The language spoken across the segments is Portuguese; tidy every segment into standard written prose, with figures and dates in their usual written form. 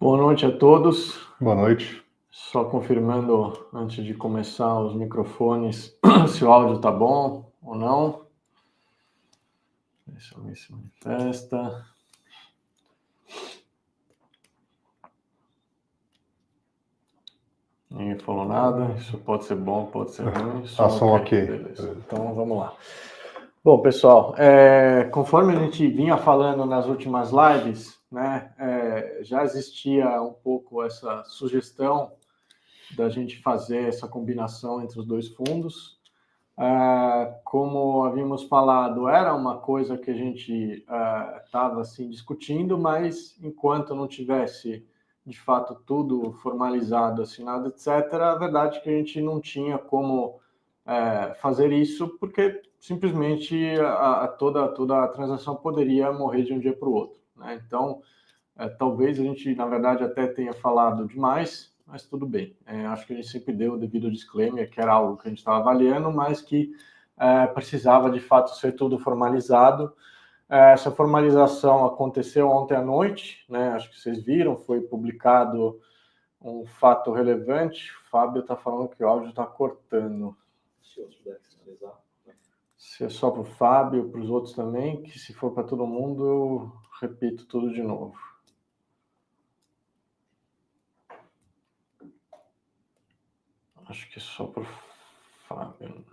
Boa noite a todos. Boa noite. Só confirmando antes de começar os microfones se o áudio tá bom ou não. Deixa eu ver se manifesta. Ninguém falou nada. Isso pode ser bom, pode ser ruim. Som ok. Beleza. Então vamos lá. Bom, pessoal, conforme a gente vinha falando nas últimas lives, né, já existia um pouco essa sugestão da gente fazer essa combinação entre os dois fundos. Como havíamos falado, era uma coisa que a gente estava assim, discutindo, mas enquanto não tivesse, de fato, tudo formalizado, assinado, etc., a verdade é que a gente não tinha como fazer isso, porque simplesmente toda a transação poderia morrer de um dia para o outro, né? Então, talvez a gente, na verdade, até tenha falado demais, mas tudo bem. Acho que a gente sempre deu o devido disclaimer, que era algo que a gente estava avaliando, mas que precisava, de fato, ser tudo formalizado. Essa formalização aconteceu ontem à noite, né? Acho que vocês viram, foi publicado um fato relevante. O Fábio está falando que o áudio está cortando. Se eu puder finalizar. Se é só para o Fábio, para os outros também, que se for para todo mundo, eu repito tudo de novo. Acho que só para o Fábio,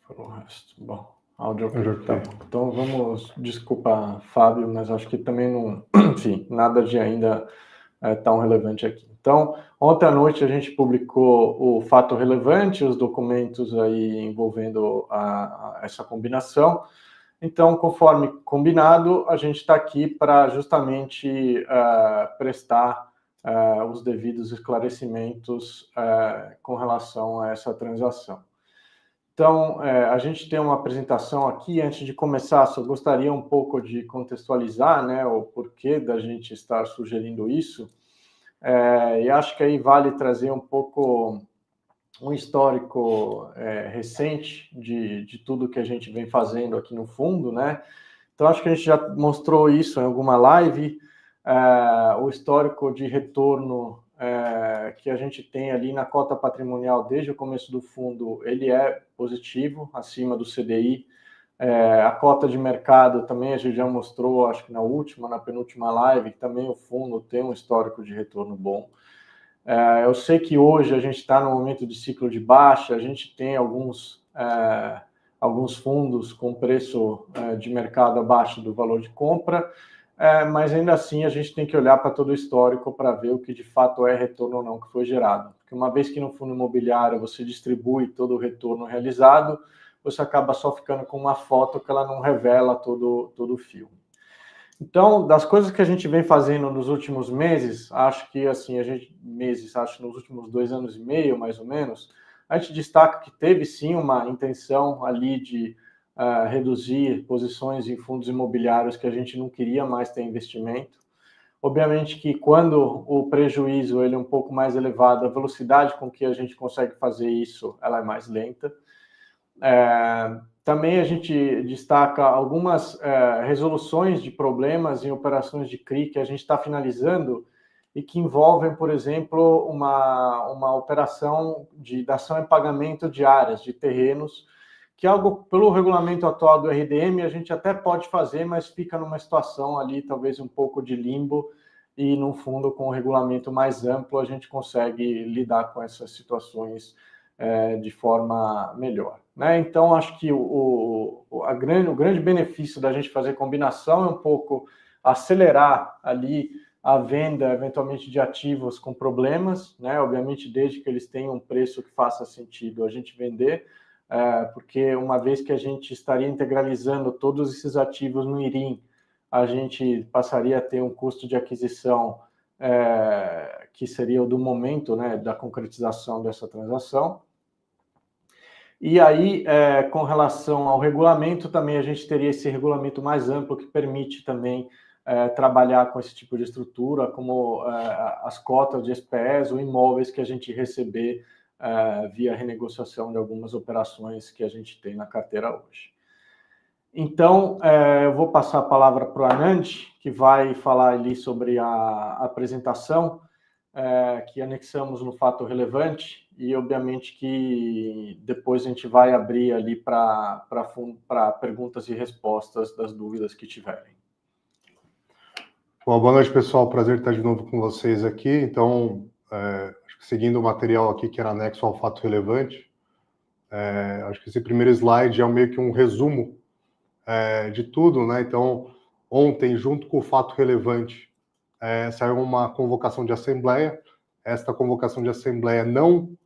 para o resto. Bom, áudio ok. Tá bom. Então vamos, desculpa, Fábio, mas acho que também não, enfim, nada de ainda tão relevante aqui. Então, ontem à noite a gente publicou o fato relevante, os documentos aí envolvendo essa combinação. Então, conforme combinado, a gente está aqui para justamente prestar os devidos esclarecimentos com relação a essa transação. Então, a gente tem uma apresentação aqui. Antes de começar, só gostaria um pouco de contextualizar, né, o porquê da gente estar sugerindo isso. E acho que aí vale trazer um pouco um histórico recente de tudo que a gente vem fazendo aqui no fundo, né? Então, acho que a gente já mostrou isso em alguma live, o histórico de retorno que a gente tem ali na cota patrimonial desde o começo do fundo, ele é positivo, acima do CDI. A cota de mercado também a gente já mostrou, acho que na penúltima live, que também o fundo tem um histórico de retorno bom. Eu sei que hoje a gente está no momento de ciclo de baixa, a gente tem alguns fundos com preço de mercado abaixo do valor de compra, mas ainda assim a gente tem que olhar para todo o histórico para ver o que de fato é retorno ou não que foi gerado. Porque uma vez que no fundo imobiliário você distribui todo o retorno realizado, você acaba só ficando com uma foto que ela não revela todo o filme. Então, das coisas que a gente vem fazendo nos últimos meses, acho que assim, nos últimos 2 anos e meio, mais ou menos, a gente destaca que teve sim uma intenção ali de reduzir posições em fundos imobiliários que a gente não queria mais ter investimento. Obviamente que quando o prejuízo ele é um pouco mais elevado, a velocidade com que a gente consegue fazer isso, ela é mais lenta. Também a gente destaca algumas resoluções de problemas em operações de CRI que a gente está finalizando e que envolvem, por exemplo, uma operação de dação em pagamento de áreas, de terrenos, que é algo, pelo regulamento atual do RDM, a gente até pode fazer, mas fica numa situação ali, talvez um pouco de limbo, e no fundo, com o regulamento mais amplo, a gente consegue lidar com essas situações de forma melhor, né? Então, acho que o grande benefício da gente fazer combinação é um pouco acelerar ali a venda, eventualmente, de ativos com problemas, né? Obviamente, desde que eles tenham um preço que faça sentido a gente vender, porque uma vez que a gente estaria integralizando todos esses ativos no IRIM, a gente passaria a ter um custo de aquisição que seria o do momento, né, da concretização dessa transação. E aí, com relação ao regulamento, também a gente teria esse regulamento mais amplo que permite também trabalhar com esse tipo de estrutura, como as cotas de SPS ou imóveis que a gente receber via renegociação de algumas operações que a gente tem na carteira hoje. Então, eu vou passar a palavra para o Anand, que vai falar ali sobre a apresentação que anexamos no fato relevante, e obviamente que depois a gente vai abrir ali para perguntas e respostas das dúvidas que tiverem. Bom, boa noite, pessoal. Prazer estar de novo com vocês aqui. Então, acho que seguindo o material aqui que era anexo ao fato relevante, acho que esse primeiro slide é meio que um resumo de tudo, né? Então, ontem, junto com o fato relevante, saiu uma convocação de assembleia. Esta convocação de assembleia não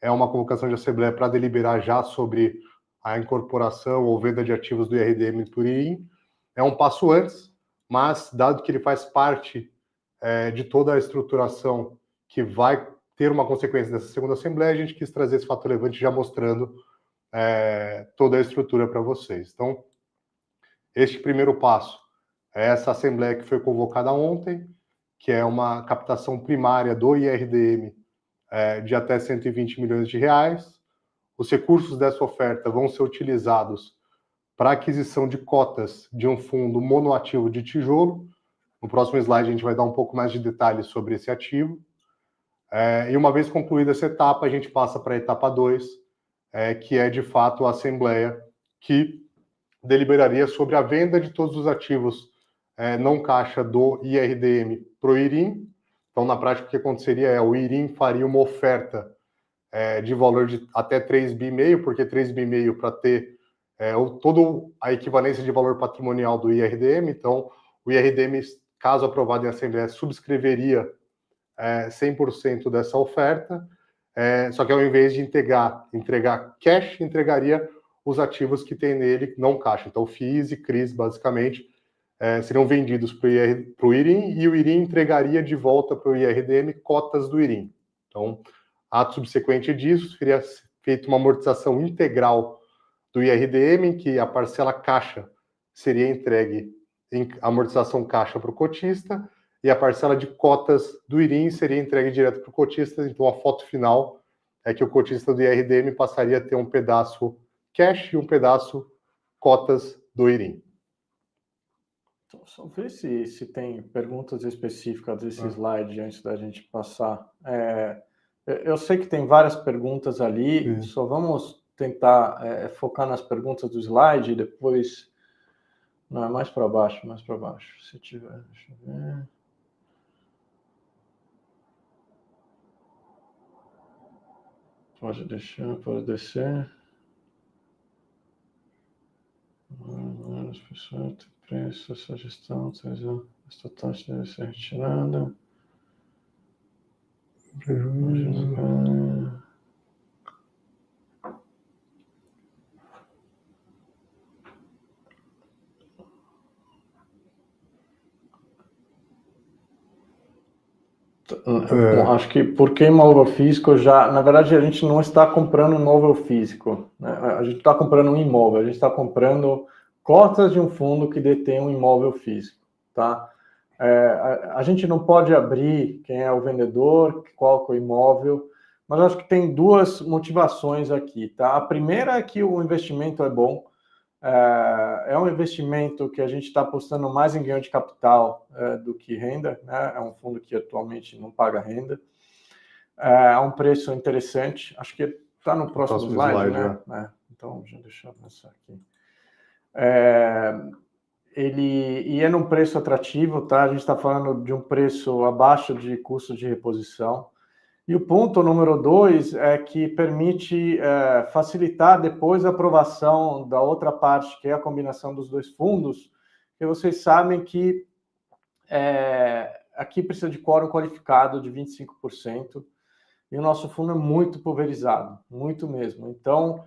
é uma convocação de assembleia para deliberar já sobre a incorporação ou venda de ativos do IRDM por IRIM. É um passo antes, mas dado que ele faz parte de toda a estruturação que vai ter uma consequência dessa segunda assembleia, a gente quis trazer esse fato relevante já mostrando toda a estrutura para vocês. Então, este primeiro passo é essa assembleia que foi convocada ontem, que é uma captação primária do IRDM de até 120 milhões de reais. Os recursos dessa oferta vão ser utilizados para aquisição de cotas de um fundo monoativo de tijolo. No próximo slide a gente vai dar um pouco mais de detalhes sobre esse ativo. E uma vez concluída essa etapa, a gente passa para a etapa 2, que é de fato a assembleia que deliberaria sobre a venda de todos os ativos não caixa do IRDM para o IRIM. Então, na prática, o que aconteceria é o IRIM faria uma oferta de valor de até 3,5 bi, porque 3,5 bi para ter toda a equivalência de valor patrimonial do IRDM. Então, o IRDM, caso aprovado em assembleia, subscreveria 100% dessa oferta, só que ao invés de entregar cash, entregaria os ativos que tem nele não caixa. Então, FIIs e CRIs, basicamente, seriam vendidos para o IRIM, e o IRIM entregaria de volta para o IRDM cotas do IRIM. Então, ato subsequente disso, seria feita uma amortização integral do IRDM, em que a parcela caixa seria entregue em amortização caixa para o cotista, e a parcela de cotas do IRIM seria entregue direto para o cotista. Então, a foto final é que o cotista do IRDM passaria a ter um pedaço cash e um pedaço cotas do IRIM. Então, só ver se tem perguntas específicas desse slide antes da gente passar. Eu sei que tem várias perguntas ali, só vamos tentar focar nas perguntas do slide e depois... Não, é mais para baixo, mais para baixo. Se tiver, deixa eu ver... Pode deixar, pode descer. As pessoas têm preço, essa gestão, esta taxa deve ser retirada. Acho que porque imóvel físico já... Na verdade, a gente não está comprando um imóvel físico, né? A gente está comprando um imóvel, a gente está comprando cotas de um fundo que detém um imóvel físico, tá? A gente não pode abrir quem é o vendedor, qual que é o imóvel, mas acho que tem duas motivações aqui, tá? A primeira é que o investimento é bom, é um investimento que a gente está apostando mais em ganho de capital do que renda, né? É um fundo que atualmente não paga renda. É um preço interessante, acho que está no próximo slide, né? Então, deixa eu passar aqui. E é num preço atrativo, tá? A gente está falando de um preço abaixo de custo de reposição. E o ponto número 2 é que permite facilitar depois a aprovação da outra parte, que é a combinação dos dois fundos, que vocês sabem que aqui precisa de quórum qualificado de 25%, e o nosso fundo é muito pulverizado, muito mesmo. Então,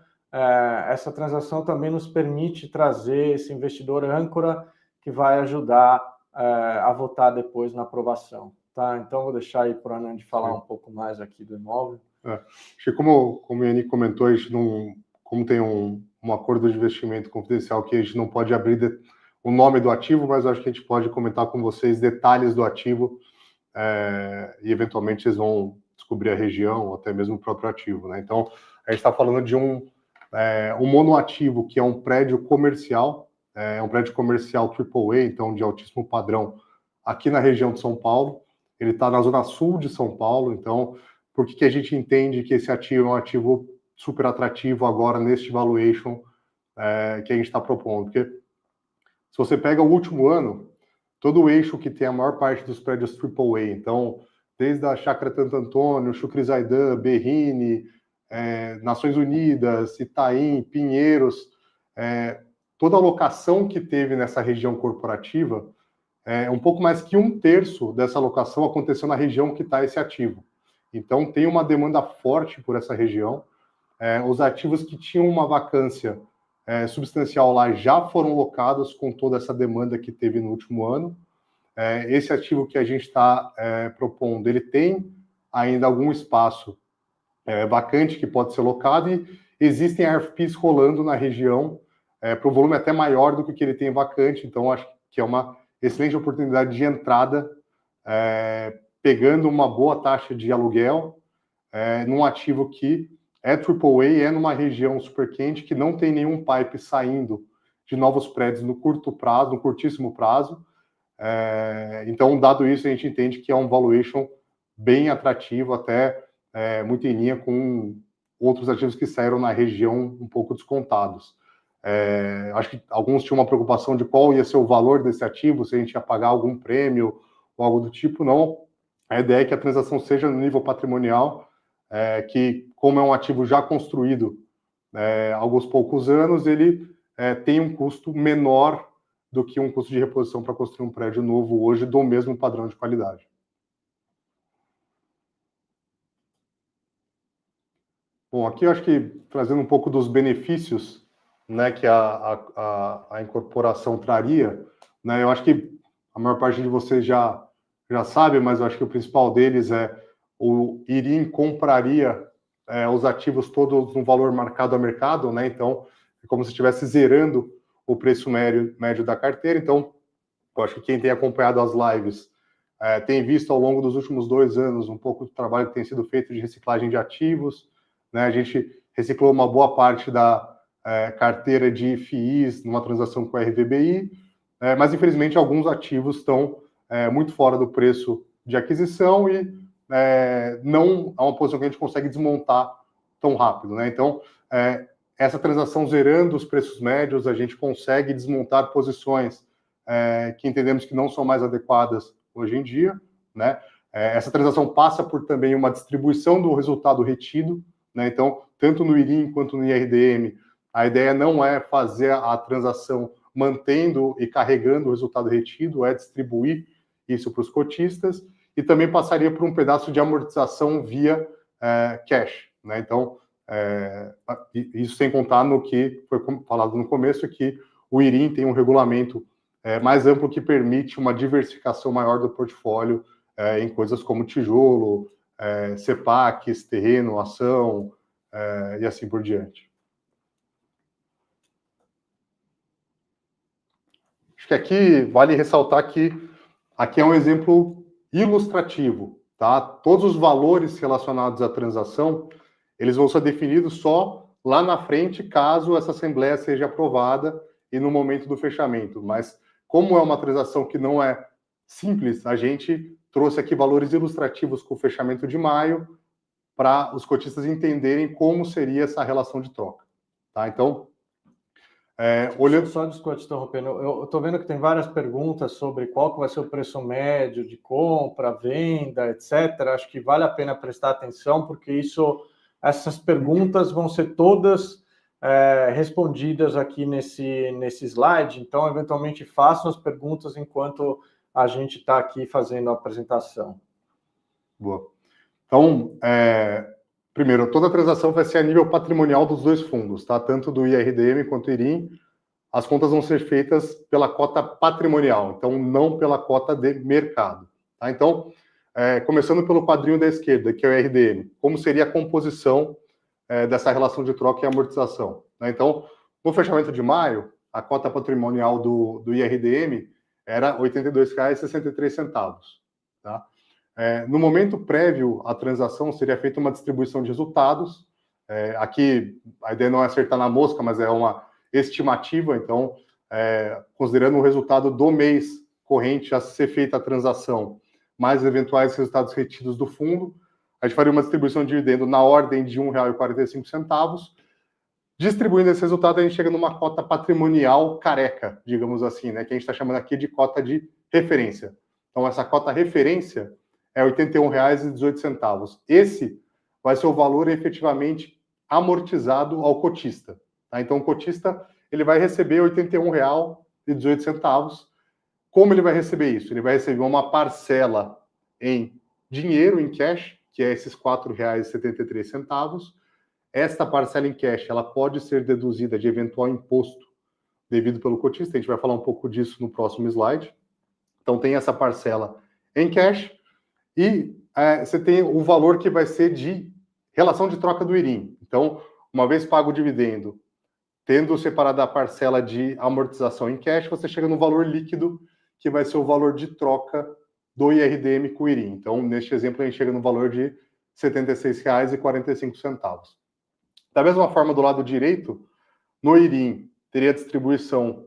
essa transação também nos permite trazer esse investidor âncora que vai ajudar a votar depois na aprovação. Tá? Então, vou deixar aí para o Anand falar um pouco mais aqui do imóvel. Acho que como o Yanni comentou, a gente não, como tem um acordo de investimento confidencial que a gente não pode abrir o nome do ativo, mas acho que a gente pode comentar com vocês detalhes do ativo e eventualmente vocês vão descobrir a região ou até mesmo o próprio ativo, né? Então, a gente está falando de um monoativo, que é um prédio comercial é um prédio comercial AAA, então de altíssimo padrão, aqui na região de São Paulo. Ele está na zona sul de São Paulo, então por que a gente entende que esse ativo é um ativo super atrativo agora neste valuation que a gente está propondo? Porque se você pega o último ano, todo o eixo que tem a maior parte dos prédios AAA, então desde a Chácara Santo Antônio, Chucri Zaidan, Berrini, Nações Unidas, Itaim, Pinheiros, toda a locação que teve nessa região corporativa, um pouco mais que 1/3 dessa locação aconteceu na região que está esse ativo. Então tem uma demanda forte por essa região. Os ativos que tinham uma vacância substancial lá já foram locados com toda essa demanda que teve no último ano. Esse ativo que a gente está propondo, ele tem ainda algum espaço vacante que pode ser locado e existem RFPs rolando na região para o volume até maior do que ele tem vacante, então acho que é uma excelente oportunidade de entrada, pegando uma boa taxa de aluguel num ativo que é AAA, é numa região super quente, que não tem nenhum pipe saindo de novos prédios no curto prazo, no curtíssimo prazo. Então, dado isso, a gente entende que é um valuation bem atrativo, até muito em linha com outros ativos que saíram na região um pouco descontados. Acho que alguns tinham uma preocupação de qual ia ser o valor desse ativo, se a gente ia pagar algum prêmio ou algo do tipo. Não. A ideia é que a transação seja no nível patrimonial, que, como é um ativo já construído há alguns poucos anos, ele tem um custo menor do que um custo de reposição para construir um prédio novo hoje do mesmo padrão de qualidade. Bom, aqui eu acho que trazendo um pouco dos benefícios, né, que a incorporação traria, né, eu acho que a maior parte de vocês já sabe, mas eu acho que o principal deles o Irim compraria os ativos todos no valor marcado a mercado, né, então é como se estivesse zerando o preço médio da carteira. Então, eu acho que quem tem acompanhado as lives tem visto ao longo dos últimos 2 anos um pouco do trabalho que tem sido feito de reciclagem de ativos, né? A gente reciclou uma boa parte da carteira de FIIs numa transação com a RVBI, mas infelizmente alguns ativos estão muito fora do preço de aquisição e não é uma posição que a gente consegue desmontar tão rápido, né? Então, essa transação zerando os preços médios, a gente consegue desmontar posições que entendemos que não são mais adequadas hoje em dia, né? Essa transação passa por também uma distribuição do resultado retido, né? Então, tanto no IRIM quanto no IRDM, a ideia não é fazer a transação mantendo e carregando o resultado retido, é distribuir isso para os cotistas, e também passaria por um pedaço de amortização via cash, né? Então, isso sem contar no que foi falado no começo, que o IRIM tem um regulamento mais amplo que permite uma diversificação maior do portfólio em coisas como tijolo, CEPACs, terreno, ação e assim por diante. Acho que aqui vale ressaltar que aqui é um exemplo ilustrativo, tá? Todos os valores relacionados à transação, eles vão ser definidos só lá na frente, caso essa assembleia seja aprovada e no momento do fechamento. Mas como é uma transação que não é simples, a gente trouxe aqui valores ilustrativos com o fechamento de maio para os cotistas entenderem como seria essa relação de troca, tá? Então, olhando... Só desculpa te interrompendo, eu estou vendo que tem várias perguntas sobre qual que vai ser o preço médio de compra, venda, etc. Acho que vale a pena prestar atenção, porque essas perguntas vão ser todas respondidas aqui nesse slide. Então, eventualmente, façam as perguntas enquanto a gente está aqui fazendo a apresentação. Boa. Então, primeiro, toda a transação vai ser a nível patrimonial dos dois fundos, tá? Tanto do IRDM quanto do IRIM. As contas vão ser feitas pela cota patrimonial, então não pela cota de mercado, tá? Então, começando pelo quadrinho da esquerda, que é o IRDM, como seria a composição dessa relação de troca e amortização, né? Então, no fechamento de maio, a cota patrimonial do IRDM era R$ 82,63, tá? No momento prévio à transação, seria feita uma distribuição de resultados. Aqui, a ideia não é acertar na mosca, mas é uma estimativa. Então, considerando o resultado do mês corrente a ser feita a transação, mais eventuais resultados retidos do fundo, a gente faria uma distribuição de dividendo na ordem de R$ 1,45. Distribuindo esse resultado, a gente chega numa cota patrimonial careca, digamos assim, né, que a gente está chamando aqui de cota de referência. Então, essa cota referência é R$ 81,18. Esse vai ser o valor efetivamente amortizado ao cotista. Tá? Então, o cotista ele vai receber R$ 81,18. Como ele vai receber isso? Ele vai receber uma parcela em dinheiro, em cash, que é esses R$ 4,73. Esta parcela em cash ela pode ser deduzida de eventual imposto devido pelo cotista. A gente vai falar um pouco disso no próximo slide. Então, tem essa parcela em cash e você tem o valor que vai ser de relação de troca do IRIM. Então, uma vez pago o dividendo, tendo separado a parcela de amortização em cash, você chega no valor líquido, que vai ser o valor de troca do IRDM com o IRIM. Então, neste exemplo, a gente chega no valor de R$ 76,45. Da mesma forma, do lado direito, no IRIM, teria a distribuição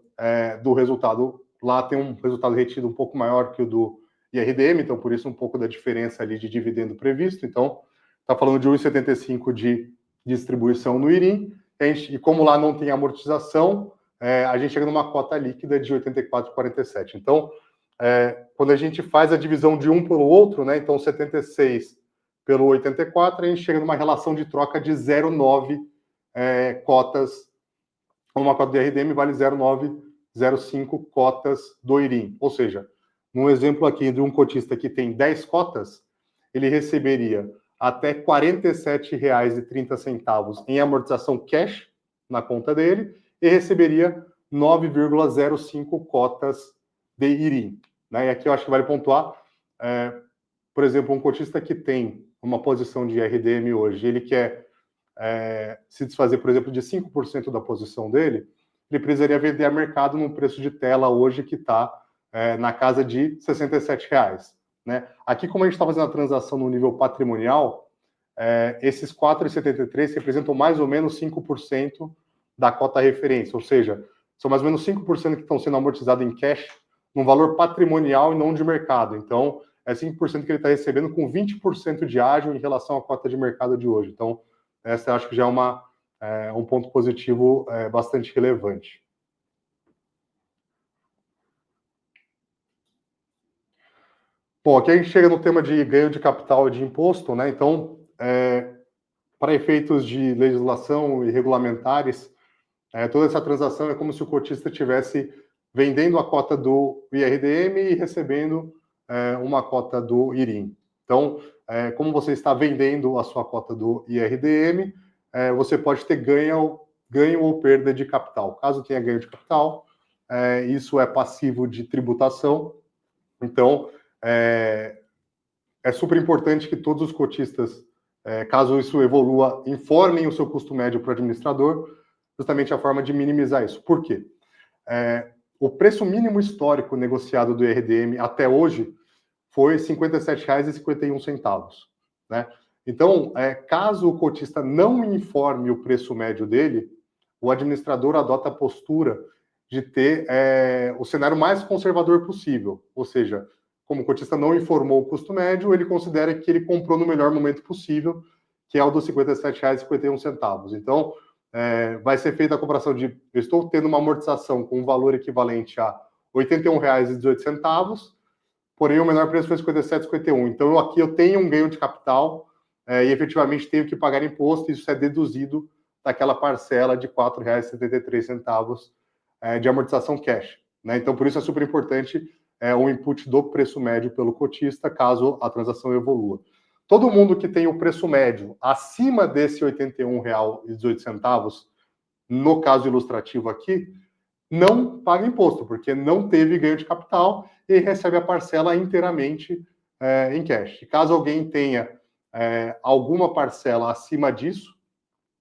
do resultado. Lá tem um resultado retido um pouco maior que o do IRDM, então por isso um pouco da diferença ali de dividendo previsto. Então, está falando de 1,75 de distribuição no IRIM, e como lá não tem amortização, a gente chega numa cota líquida de 84,47. Então, quando a gente faz a divisão de um pelo outro, né, então 76 pelo 84, a gente chega numa relação de troca de 0,9 cotas. Uma cota do IRDM vale 0,905 cotas do IRIM. Ou seja, num exemplo aqui de um cotista que tem 10 cotas, ele receberia até R$ 47,30 em amortização cash na conta dele e receberia 9,05 cotas de IRIM. Né? E aqui eu acho que vale pontuar, por exemplo, um cotista que tem uma posição de IRDM hoje, ele quer se desfazer, por exemplo, de 5% da posição dele, ele precisaria vender a mercado num preço de tela hoje que está na casa de R$ 67,00. Né? Aqui, como a gente está fazendo a transação no nível patrimonial, esses 4,73 representam mais ou menos 5% da cota referência, ou seja, são mais ou menos 5% que estão sendo amortizados em cash, num valor patrimonial e não de mercado. Então, é 5% que ele está recebendo com 20% de ágio em relação à cota de mercado de hoje. Então, essa eu acho que já é um ponto positivo bastante relevante. Bom, aqui a gente chega no tema de ganho de capital e de imposto, né? Então, para efeitos de legislação e regulamentares, toda essa transação é como se o cotista estivesse vendendo a cota do IRDM e recebendo uma cota do IRIM. Então, como você está vendendo a sua cota do IRDM, você pode ter ganho ou perda de capital. Caso tenha ganho de capital, isso é passivo de tributação. Então, é super importante que todos os cotistas, caso isso evolua, informem o seu custo médio para o administrador, justamente a forma de minimizar isso. Por quê? O preço mínimo histórico negociado do IRDM até hoje foi R$ 57,51. Né? Então, caso o cotista não informe o preço médio dele, o administrador adota a postura de ter o cenário mais conservador possível. Ou seja, como o cotista não informou o custo médio, ele considera que ele comprou no melhor momento possível, que é o dos R$ 57,51. Então, vai ser feita a comparação de eu estou tendo uma amortização com um valor equivalente a R$ 81,18, porém o menor preço foi R$ 57,51. Então, aqui eu tenho um ganho de capital e efetivamente tenho que pagar imposto, e isso é deduzido daquela parcela de R$ 4,73 de amortização cash. Né? Então, por isso é super importante o input do preço médio pelo cotista, caso a transação evolua. Todo mundo que tem o preço médio acima desse R$ 81,18, no caso ilustrativo aqui, não paga imposto, porque não teve ganho de capital e recebe a parcela inteiramente em cash. Caso alguém tenha alguma parcela acima disso,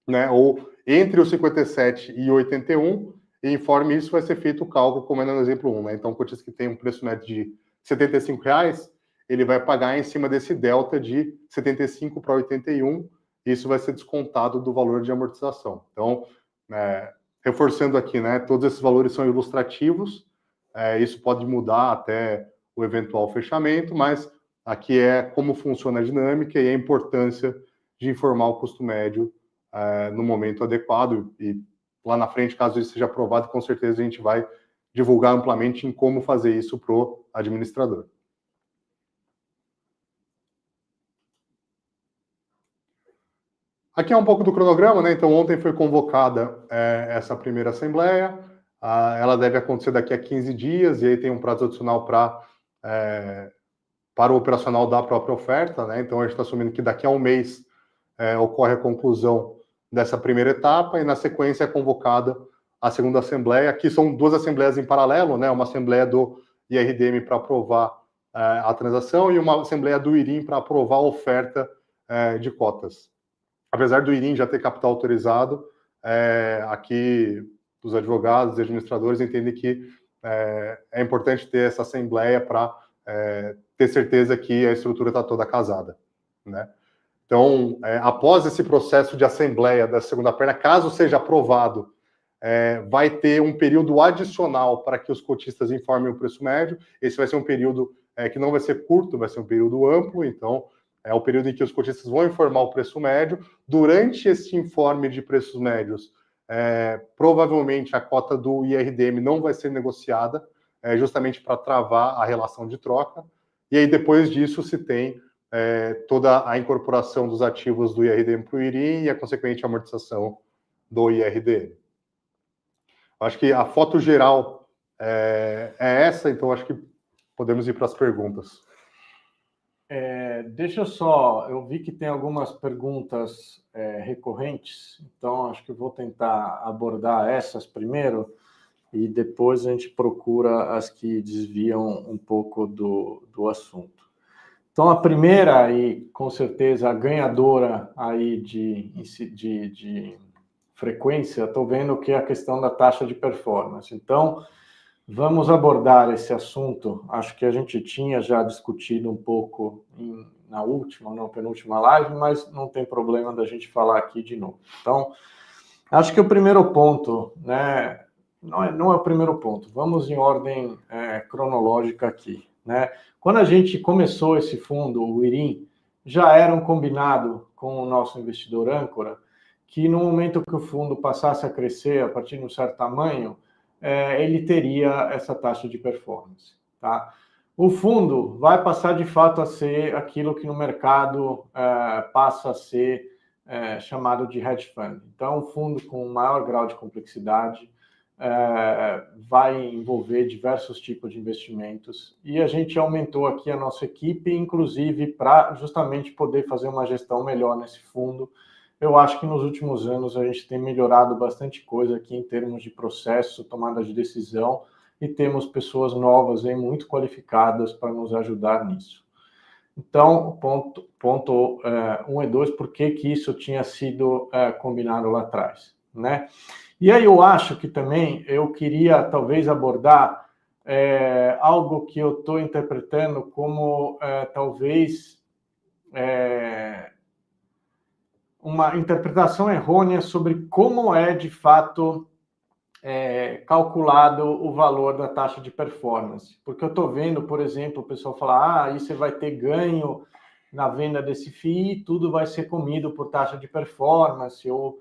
né, ou entre os 57 e 81, e informe isso, vai ser feito o cálculo, como é no exemplo 1. Né? Então, o cotista que tem um preço médio de R$ 75,00, ele vai pagar em cima desse delta de 75 para 81, e isso vai ser descontado do valor de amortização. Então, reforçando aqui, né? Todos esses valores são ilustrativos, isso pode mudar até o eventual fechamento, mas aqui é como funciona a dinâmica e a importância de informar o custo médio no momento adequado. E lá na frente, caso isso seja aprovado, com certeza a gente vai divulgar amplamente em como fazer isso para o administrador. Aqui é um pouco do cronograma, né? Então, ontem foi convocada essa primeira assembleia. Ela deve acontecer daqui a 15 dias, e aí tem um prazo adicional para o operacional da própria oferta, né? Então, a gente está assumindo que daqui a um mês ocorre a conclusão dessa primeira etapa, e na sequência é convocada a segunda assembleia. Aqui são duas assembleias em paralelo, né? Uma assembleia do IRDM para aprovar a transação e uma assembleia do IRIM para aprovar a oferta de cotas. Apesar do IRIM já ter capital autorizado, aqui os advogados e administradores entendem que é importante ter essa assembleia para ter certeza que a estrutura está toda casada, né? Então, após esse processo de assembleia da segunda perna, caso seja aprovado, vai ter um período adicional para que os cotistas informem o preço médio. Esse vai ser um período que não vai ser curto, vai ser um período amplo, então é o período em que os cotistas vão informar o preço médio. Durante esse informe de preços médios, provavelmente a cota do IRDM não vai ser negociada, justamente para travar a relação de troca. E aí, depois disso, se tem toda a incorporação dos ativos do IRDM para o IRIM e a consequente amortização do IRDM. Acho que a foto geral é essa, então acho que podemos ir para as perguntas. Deixa eu vi que tem algumas perguntas recorrentes, então acho que eu vou tentar abordar essas primeiro e depois a gente procura as que desviam um pouco do assunto. Então, a primeira, e com certeza a ganhadora aí de frequência, estou vendo que é a questão da taxa de performance. Então, vamos abordar esse assunto. Acho que a gente tinha já discutido um pouco na última, não penúltima live, mas não tem problema da gente falar aqui de novo. Então, acho que o primeiro ponto, né, não é o primeiro ponto, vamos em ordem cronológica aqui, né? Quando a gente começou esse fundo, o IRIM, já era um combinado com o nosso investidor âncora, que no momento que o fundo passasse a crescer a partir de um certo tamanho, ele teria essa taxa de performance, tá? O fundo vai passar de fato a ser aquilo que no mercado passa a ser chamado de hedge fund. Então, um fundo com maior grau de complexidade vai envolver diversos tipos de investimentos, e a gente aumentou aqui a nossa equipe, inclusive para justamente poder fazer uma gestão melhor nesse fundo. Eu acho que nos últimos anos a gente tem melhorado bastante coisa aqui em termos de processo, tomada de decisão, e temos pessoas novas e muito qualificadas para nos ajudar nisso. Então, ponto 1 e 2, por que isso tinha sido combinado lá atrás, né? E aí eu acho que também eu queria talvez abordar algo que eu estou interpretando como talvez uma interpretação errônea sobre como é de fato calculado o valor da taxa de performance. Porque eu estou vendo, por exemplo, o pessoal falar, aí você vai ter ganho na venda desse FII, tudo vai ser comido por taxa de performance, ou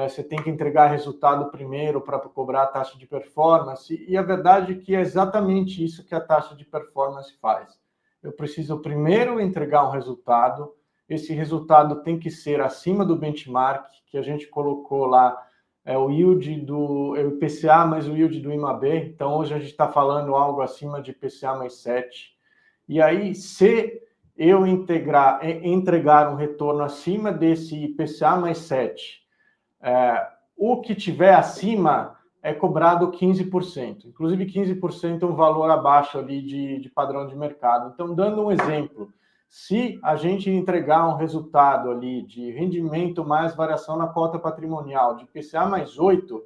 você tem que entregar resultado primeiro para cobrar a taxa de performance, e a verdade é que é exatamente isso que a taxa de performance faz. Eu preciso primeiro entregar um resultado, esse resultado tem que ser acima do benchmark, que a gente colocou lá, o yield do IPCA mais o yield do IMAB, então hoje a gente está falando algo acima de IPCA mais 7, e aí se eu entregar um retorno acima desse IPCA mais 7, o que tiver acima é cobrado 15%. Inclusive, 15% é um valor abaixo ali de padrão de mercado. Então, dando um exemplo, se a gente entregar um resultado ali de rendimento mais variação na cota patrimonial de IPCA mais 8,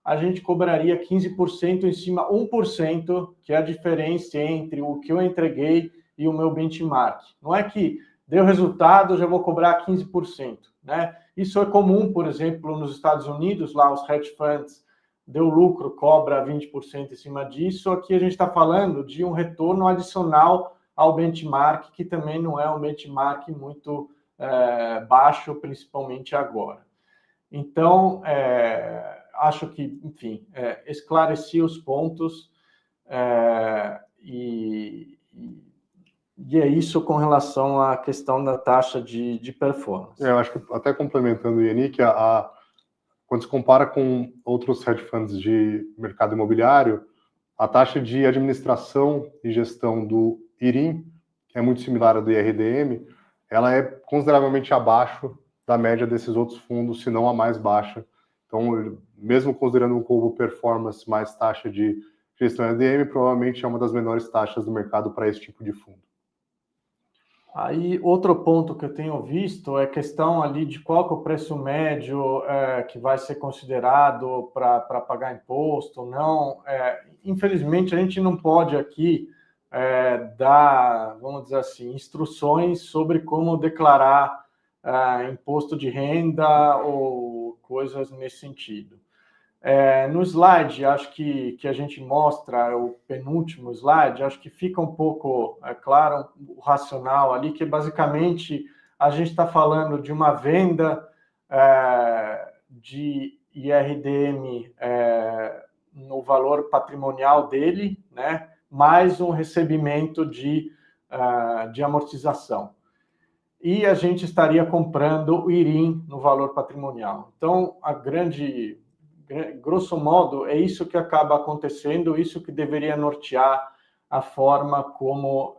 a gente cobraria 15% em cima 1%, que é a diferença entre o que eu entreguei e o meu benchmark. Não é que deu resultado, eu já vou cobrar 15%, né? Isso é comum, por exemplo, nos Estados Unidos, lá os hedge funds deu lucro, cobra 20% em cima disso. Aqui a gente está falando de um retorno adicional ao benchmark, que também não é um benchmark muito baixo, principalmente agora. Então, acho que, enfim, esclareci os pontos e é isso com relação à questão da taxa de performance. Eu acho que, até complementando o Yannick, quando se compara com outros hedge funds de mercado imobiliário, a taxa de administração e gestão do IRIM, que é muito similar à do IRDM, ela é consideravelmente abaixo da média desses outros fundos, se não a mais baixa. Então, mesmo considerando um combo performance mais taxa de gestão IRDM, provavelmente é uma das menores taxas do mercado para esse tipo de fundo. Aí, outro ponto que eu tenho visto é a questão ali de qual que é o preço médio que vai ser considerado para pagar imposto ou não. Infelizmente, a gente não pode aqui dar, vamos dizer assim, instruções sobre como declarar imposto de renda ou coisas nesse sentido. No slide, acho que a gente mostra, o penúltimo slide, acho que fica um pouco claro o racional ali, que basicamente a gente está falando de uma venda de IRDM no valor patrimonial dele, né, mais um recebimento de amortização. E a gente estaria comprando o IRIM no valor patrimonial. Então, grosso modo, é isso que acaba acontecendo, isso que deveria nortear a forma como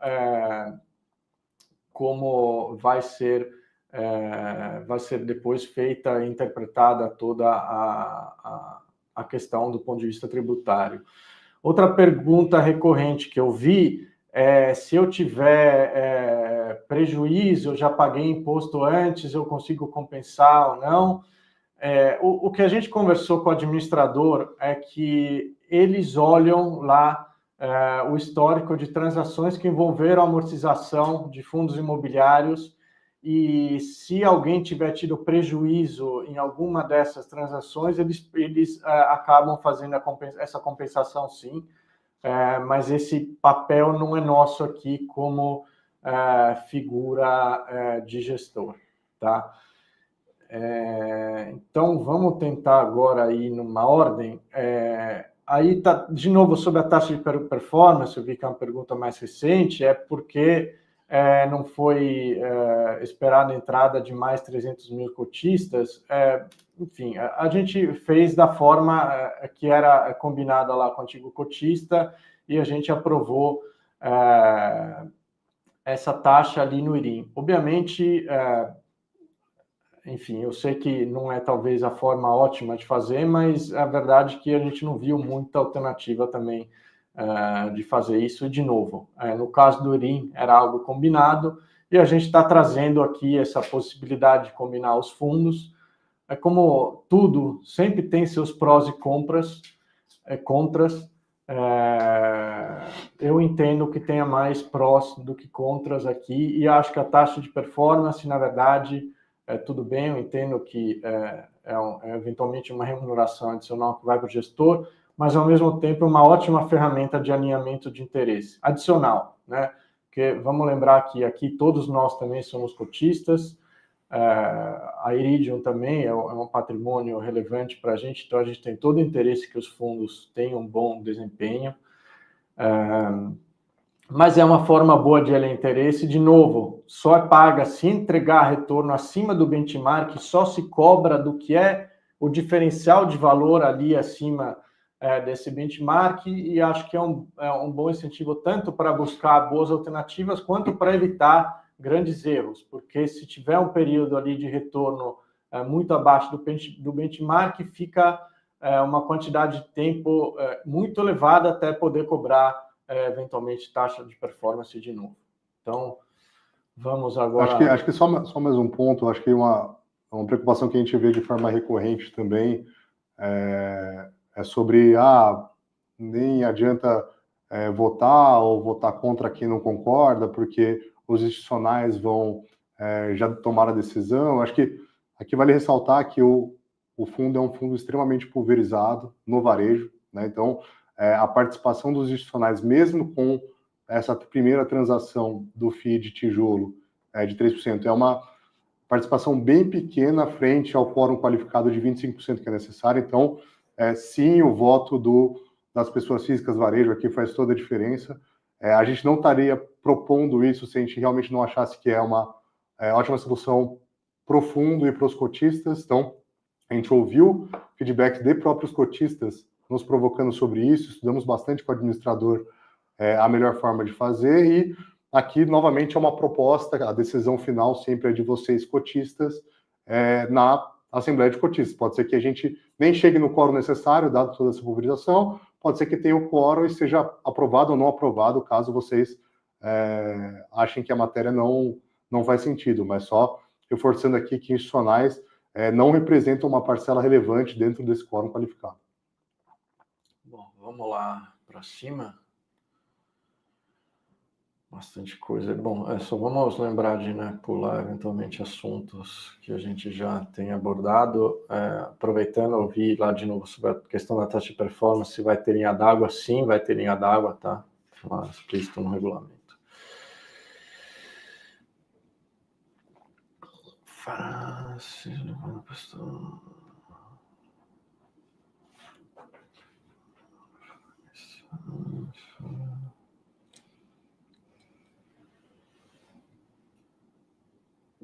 vai ser depois feita e interpretada toda a questão do ponto de vista tributário. Outra pergunta recorrente que eu vi é se eu tiver prejuízo, eu já paguei imposto antes, eu consigo compensar ou não. O que a gente conversou com o administrador é que eles olham lá o histórico de transações que envolveram amortização de fundos imobiliários e se alguém tiver tido prejuízo em alguma dessas transações, eles acabam fazendo essa compensação sim, mas esse papel não é nosso aqui como figura de gestor, tá? Então, vamos tentar agora ir numa ordem. Aí, tá, de novo, sobre a taxa de performance, eu vi que é uma pergunta mais recente, porque não foi esperada a entrada de mais 300 mil cotistas. Enfim, a gente fez da forma que era combinada lá com o antigo cotista e a gente aprovou essa taxa ali no IRIM. Obviamente, enfim, eu sei que não é talvez a forma ótima de fazer, mas a verdade é que a gente não viu muita alternativa também de fazer isso. E, de novo, no caso do IRIM, era algo combinado, e a gente está trazendo aqui essa possibilidade de combinar os fundos. Como tudo, sempre tem seus prós e contras. Eu entendo que tenha mais prós do que contras aqui, e acho que a taxa de performance, na verdade, tudo bem, eu entendo que eventualmente uma remuneração adicional que vai para o gestor, mas ao mesmo tempo é uma ótima ferramenta de alinhamento de interesse adicional, né? Porque vamos lembrar que aqui todos nós também somos cotistas, a Iridium também é um patrimônio relevante para a gente, então a gente tem todo o interesse que os fundos tenham um bom desempenho. Mas é uma forma boa de alinhar interesse. De novo, só é paga se entregar retorno acima do benchmark, só se cobra do que é o diferencial de valor ali acima desse benchmark, e acho que é um bom incentivo tanto para buscar boas alternativas quanto para evitar grandes erros, porque se tiver um período ali de retorno muito abaixo do benchmark, fica uma quantidade de tempo muito elevada até poder cobrar eventualmente taxa de performance de novo. Então, vamos agora... Acho que só mais um ponto, acho que uma preocupação que a gente vê de forma recorrente também é sobre, nem adianta votar ou votar contra quem não concorda, porque os institucionais vão já tomar a decisão. Acho que aqui vale ressaltar que o o fundo é um fundo extremamente pulverizado no varejo, né? Então, a participação dos institucionais, mesmo com essa primeira transação do FII de tijolo de 3%, é uma participação bem pequena frente ao quórum qualificado de 25% que é necessário. Então, sim, o voto das pessoas físicas varejo aqui faz toda a diferença. A gente não estaria propondo isso se a gente realmente não achasse que é uma ótima solução pro fundo e para os cotistas. Então, a gente ouviu feedbacks de próprios cotistas nos provocando sobre isso, estudamos bastante com o administrador a melhor forma de fazer, e aqui, novamente, é uma proposta, a decisão final sempre é de vocês, cotistas, na Assembleia de Cotistas. Pode ser que a gente nem chegue no quórum necessário, dado toda essa pulverização, pode ser que tenha o quórum e seja aprovado ou não aprovado, caso vocês achem que a matéria não faz sentido, mas só reforçando aqui que institucionais não representam uma parcela relevante dentro desse quórum qualificado. Bom, vamos lá para cima. Bastante coisa. Bom, só vamos lembrar de pular eventualmente assuntos que a gente já tem abordado. Aproveitando, ouvir lá de novo sobre a questão da taxa de performance, se vai ter linha d'água. Sim, vai ter linha d'água, tá? Lá explícito no regulamento.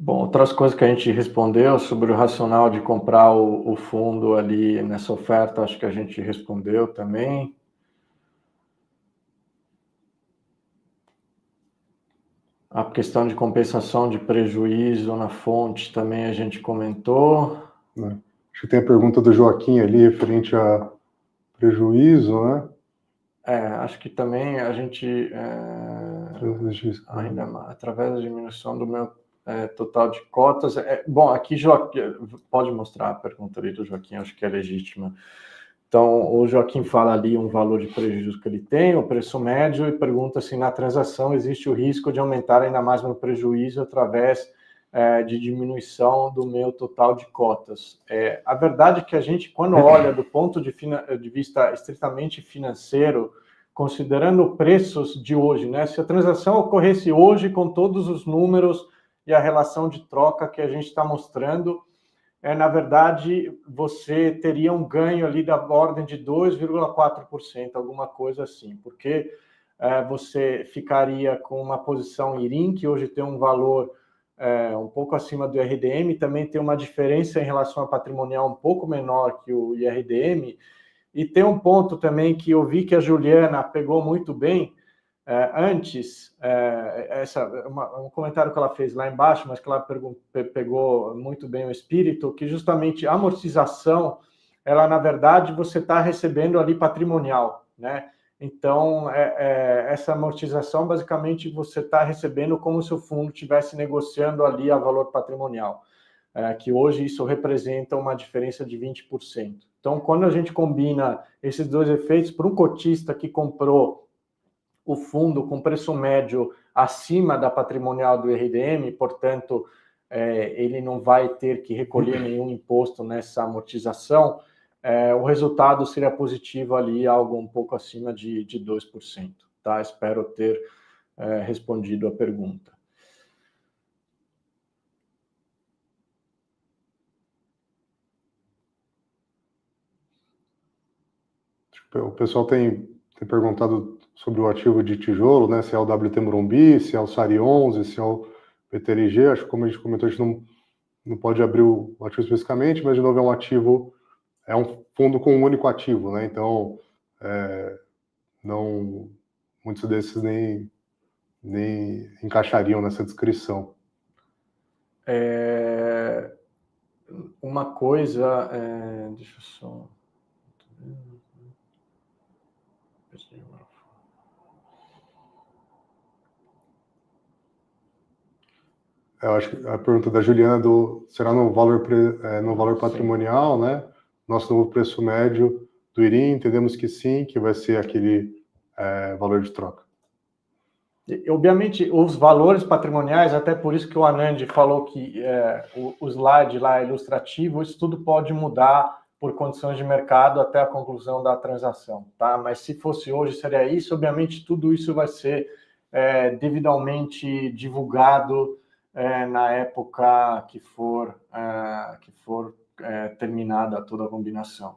Bom, outras coisas que a gente respondeu sobre o racional de comprar o fundo ali nessa oferta, acho que a gente respondeu também. A questão de compensação de prejuízo na fonte também a gente comentou. Acho que tem a pergunta do Joaquim ali referente a prejuízo, né? Acho que também a gente ainda através da diminuição do meu total de cotas. Bom, aqui Joaquim, pode mostrar a pergunta ali do Joaquim, acho que é legítima. Então, o Joaquim fala ali um valor de prejuízo que ele tem, o preço médio, e pergunta se na transação existe o risco de aumentar ainda mais meu prejuízo através de diminuição do meu total de cotas. A verdade é que a gente, quando olha do ponto de vista estritamente financeiro, considerando preços de hoje, né? Se a transação ocorresse hoje com todos os números e a relação de troca que a gente está mostrando, na verdade, você teria um ganho ali da ordem de 2,4%, alguma coisa assim, porque você ficaria com uma posição IRIM, que hoje tem um valor um pouco acima do IRDM, também tem uma diferença em relação ao patrimonial um pouco menor que o IRDM, e tem um ponto também que eu vi que a Juliana pegou muito bem antes, um comentário que ela fez lá embaixo, mas que ela pegou muito bem o espírito, que justamente a amortização, ela na verdade você está recebendo ali patrimonial, né? Então, essa amortização, basicamente, você está recebendo como se o fundo estivesse negociando ali a valor patrimonial, que hoje isso representa uma diferença de 20%. Então, quando a gente combina esses dois efeitos, para um cotista que comprou o fundo com preço médio acima da patrimonial do IRDM, portanto, ele não vai ter que recolher nenhum imposto nessa amortização, o resultado seria positivo ali, algo um pouco acima de 2%. Tá? Espero ter respondido a pergunta. O pessoal tem perguntado sobre o ativo de tijolo, né? Se é o WT Morumbi, se é o SARI 11, se é o PTLG. Acho que, como a gente comentou, a gente não pode abrir o ativo especificamente, mas, de novo, é um ativo, é um fundo com um único ativo, né? Então, não, muitos desses nem encaixariam nessa descrição. Uma coisa, deixa eu só... Eu acho que a pergunta da Juliana será no valor patrimonial, né? Nosso novo preço médio do IRIM, entendemos que sim, que vai ser aquele valor de troca. Obviamente, os valores patrimoniais, até por isso que o Anand falou que o slide lá é ilustrativo, isso tudo pode mudar por condições de mercado até a conclusão da transação, tá? Mas se fosse hoje, seria isso. Obviamente, tudo isso vai ser devidamente divulgado na época que for terminada toda a combinação.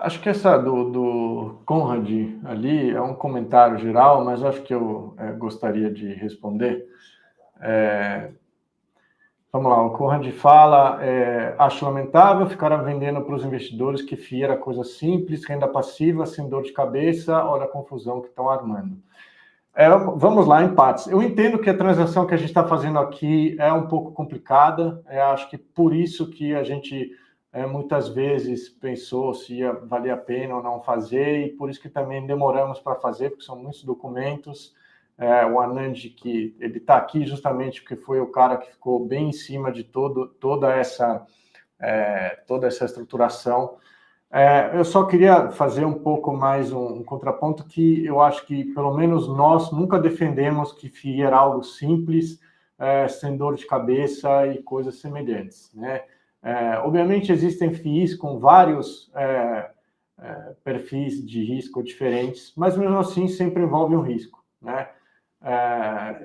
Acho que essa do Conrad ali é um comentário geral, mas acho que eu gostaria de responder. Vamos lá, o Conrad fala, acho lamentável ficar vendendo para os investidores que FII era coisa simples, renda passiva, sem dor de cabeça, olha a confusão que estão armando. Vamos lá, empates. Eu entendo que a transação que a gente está fazendo aqui é um pouco complicada, acho que por isso que a gente muitas vezes pensou se ia valer a pena ou não fazer, e por isso que também demoramos para fazer, porque são muitos documentos. O Anand, que ele está aqui justamente porque foi o cara que ficou bem em cima de toda essa estruturação. Eu só queria fazer um pouco mais um contraponto, que eu acho que, pelo menos nós, nunca defendemos que FII era algo simples, sem dor de cabeça e coisas semelhantes, né? Obviamente, existem FIIs com vários perfis de risco diferentes, mas, mesmo assim, sempre envolve um risco, né?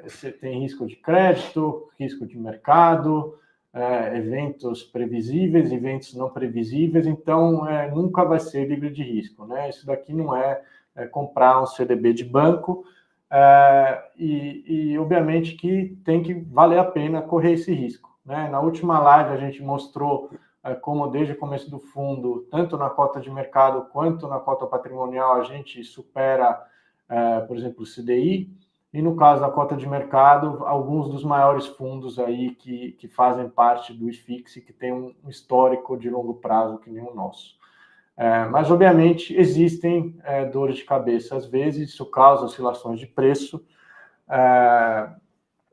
Você tem risco de crédito, risco de mercado, eventos previsíveis, eventos não previsíveis, então nunca vai ser livre de risco, né? Isso daqui não é comprar um CDB de banco, e obviamente que tem que valer a pena correr esse risco, né? Na última live a gente mostrou como desde o começo do fundo, tanto na cota de mercado quanto na cota patrimonial, a gente supera, por exemplo, o CDI, e no caso da cota de mercado, alguns dos maiores fundos aí que fazem parte do IFIX, que tem um histórico de longo prazo que nem o nosso. Mas, obviamente, existem dores de cabeça às vezes, isso causa oscilações de preço,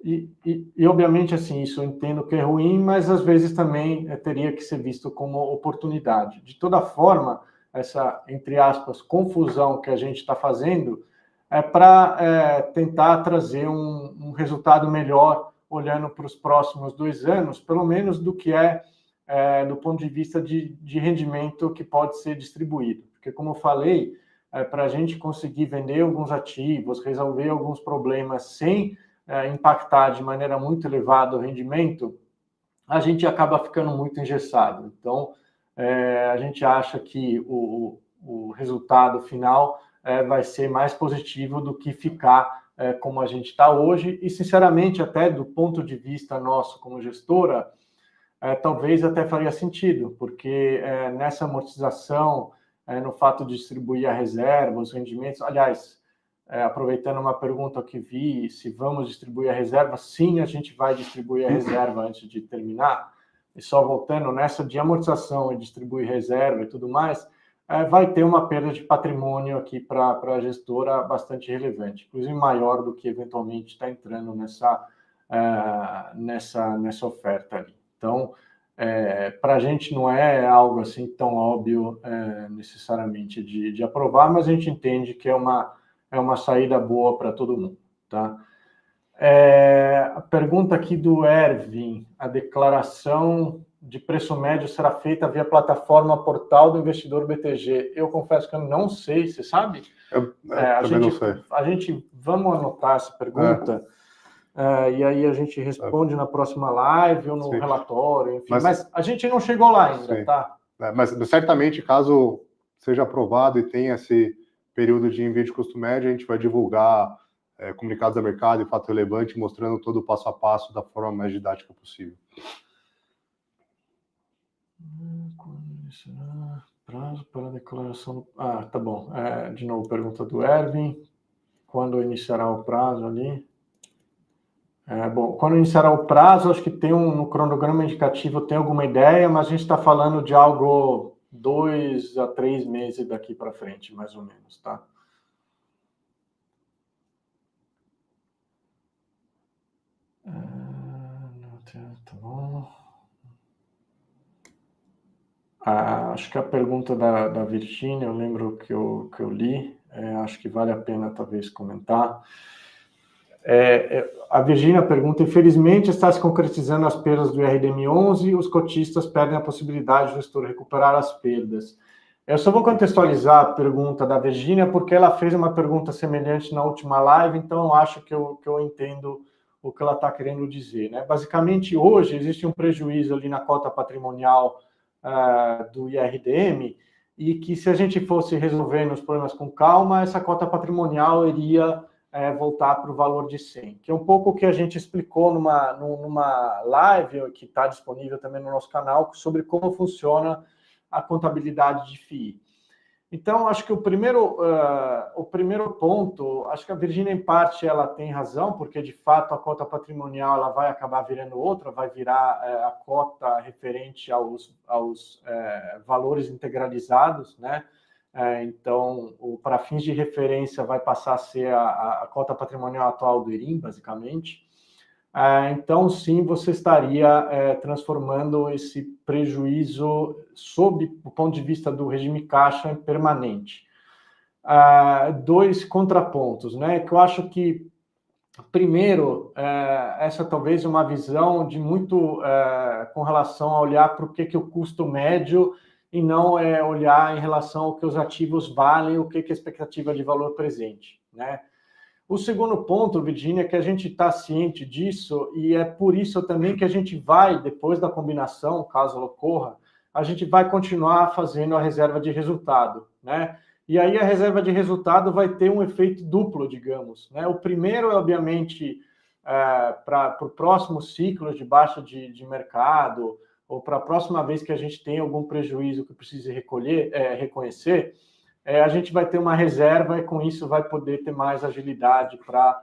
e obviamente, assim, isso eu entendo que é ruim, mas às vezes também teria que ser visto como oportunidade. De toda forma, essa, entre aspas, confusão que a gente está fazendo é para tentar trazer um resultado melhor, olhando para os próximos 2 anos, pelo menos do que do ponto de vista de rendimento que pode ser distribuído. Porque, como eu falei, para a gente conseguir vender alguns ativos, resolver alguns problemas sem impactar de maneira muito elevada o rendimento, a gente acaba ficando muito engessado. Então, a gente acha que o resultado final vai ser mais positivo do que ficar como a gente está hoje, e, sinceramente, até do ponto de vista nosso como gestora, talvez até faria sentido, porque nessa amortização, no fato de distribuir a reserva, os rendimentos, aliás, aproveitando uma pergunta que vi, se vamos distribuir a reserva, sim, a gente vai distribuir a reserva antes de terminar, e só voltando nessa de amortização e distribuir reserva e tudo mais, vai ter uma perda de patrimônio aqui para a gestora bastante relevante, inclusive maior do que eventualmente está entrando nessa oferta ali. Então, para a gente não é algo assim tão óbvio necessariamente de aprovar, mas a gente entende que é uma saída boa para todo mundo, tá? A pergunta aqui do Ervin: a declaração de preço médio será feita via plataforma portal do investidor BTG? Eu confesso que eu não sei, você sabe? Eu também não sei. Vamos anotar essa pergunta, e aí a gente responde na próxima live ou no Sim. relatório, enfim. Mas a gente não chegou lá ainda, sim. tá? Mas certamente, caso seja aprovado e tenha esse período de envio de custo médio, a gente vai divulgar comunicados a mercado e fato relevante, mostrando todo o passo a passo da forma mais didática possível. Prazo para a declaração. Tá bom. De novo, pergunta do Ervin: quando iniciará o prazo ali? Bom, quando iniciará o prazo, acho que tem no cronograma indicativo, tem alguma ideia, mas a gente está falando de algo 2 a 3 meses daqui para frente, mais ou menos, tá? Tá bom. Acho que a pergunta da Virgínia, eu lembro que eu li, acho que vale a pena talvez comentar. A Virgínia pergunta: infelizmente está se concretizando as perdas do IRDM11 e os cotistas perdem a possibilidade do gestor recuperar as perdas. Eu só vou contextualizar a pergunta da Virgínia, porque ela fez uma pergunta semelhante na última live, então eu acho que eu entendo o que ela está querendo dizer, né? Basicamente, hoje existe um prejuízo ali na cota patrimonial do IRDM, e que se a gente fosse resolvendo os problemas com calma, essa cota patrimonial iria voltar para o valor de 100, que é um pouco o que a gente explicou numa live que está disponível também no nosso canal, sobre como funciona a contabilidade de FII. Então, acho que o primeiro ponto, acho que a Virgínia, em parte, ela tem razão, porque, de fato, a cota patrimonial ela vai acabar virando outra, vai virar a cota referente aos valores integralizados, né? Então, para fins de referência, vai passar a ser a cota patrimonial atual do IRIM, basicamente. Então, sim, você estaria transformando esse prejuízo, sob o ponto de vista do regime caixa, em permanente. Dois contrapontos, né? Que eu acho que, primeiro, essa talvez é uma visão de muito com relação a olhar para o que o custo médio e não olhar em relação ao que os ativos valem, o que a expectativa de valor presente, né? O segundo ponto, Virgínia, é que a gente está ciente disso, e é por isso também que a gente vai, depois da combinação, caso ela ocorra, a gente vai continuar fazendo a reserva de resultado, né? E aí a reserva de resultado vai ter um efeito duplo, digamos, né? O primeiro é, obviamente, para o próximo ciclo de baixa de mercado, ou para a próxima vez que a gente tem algum prejuízo que precise reconhecer, a gente vai ter uma reserva e, com isso, vai poder ter mais agilidade para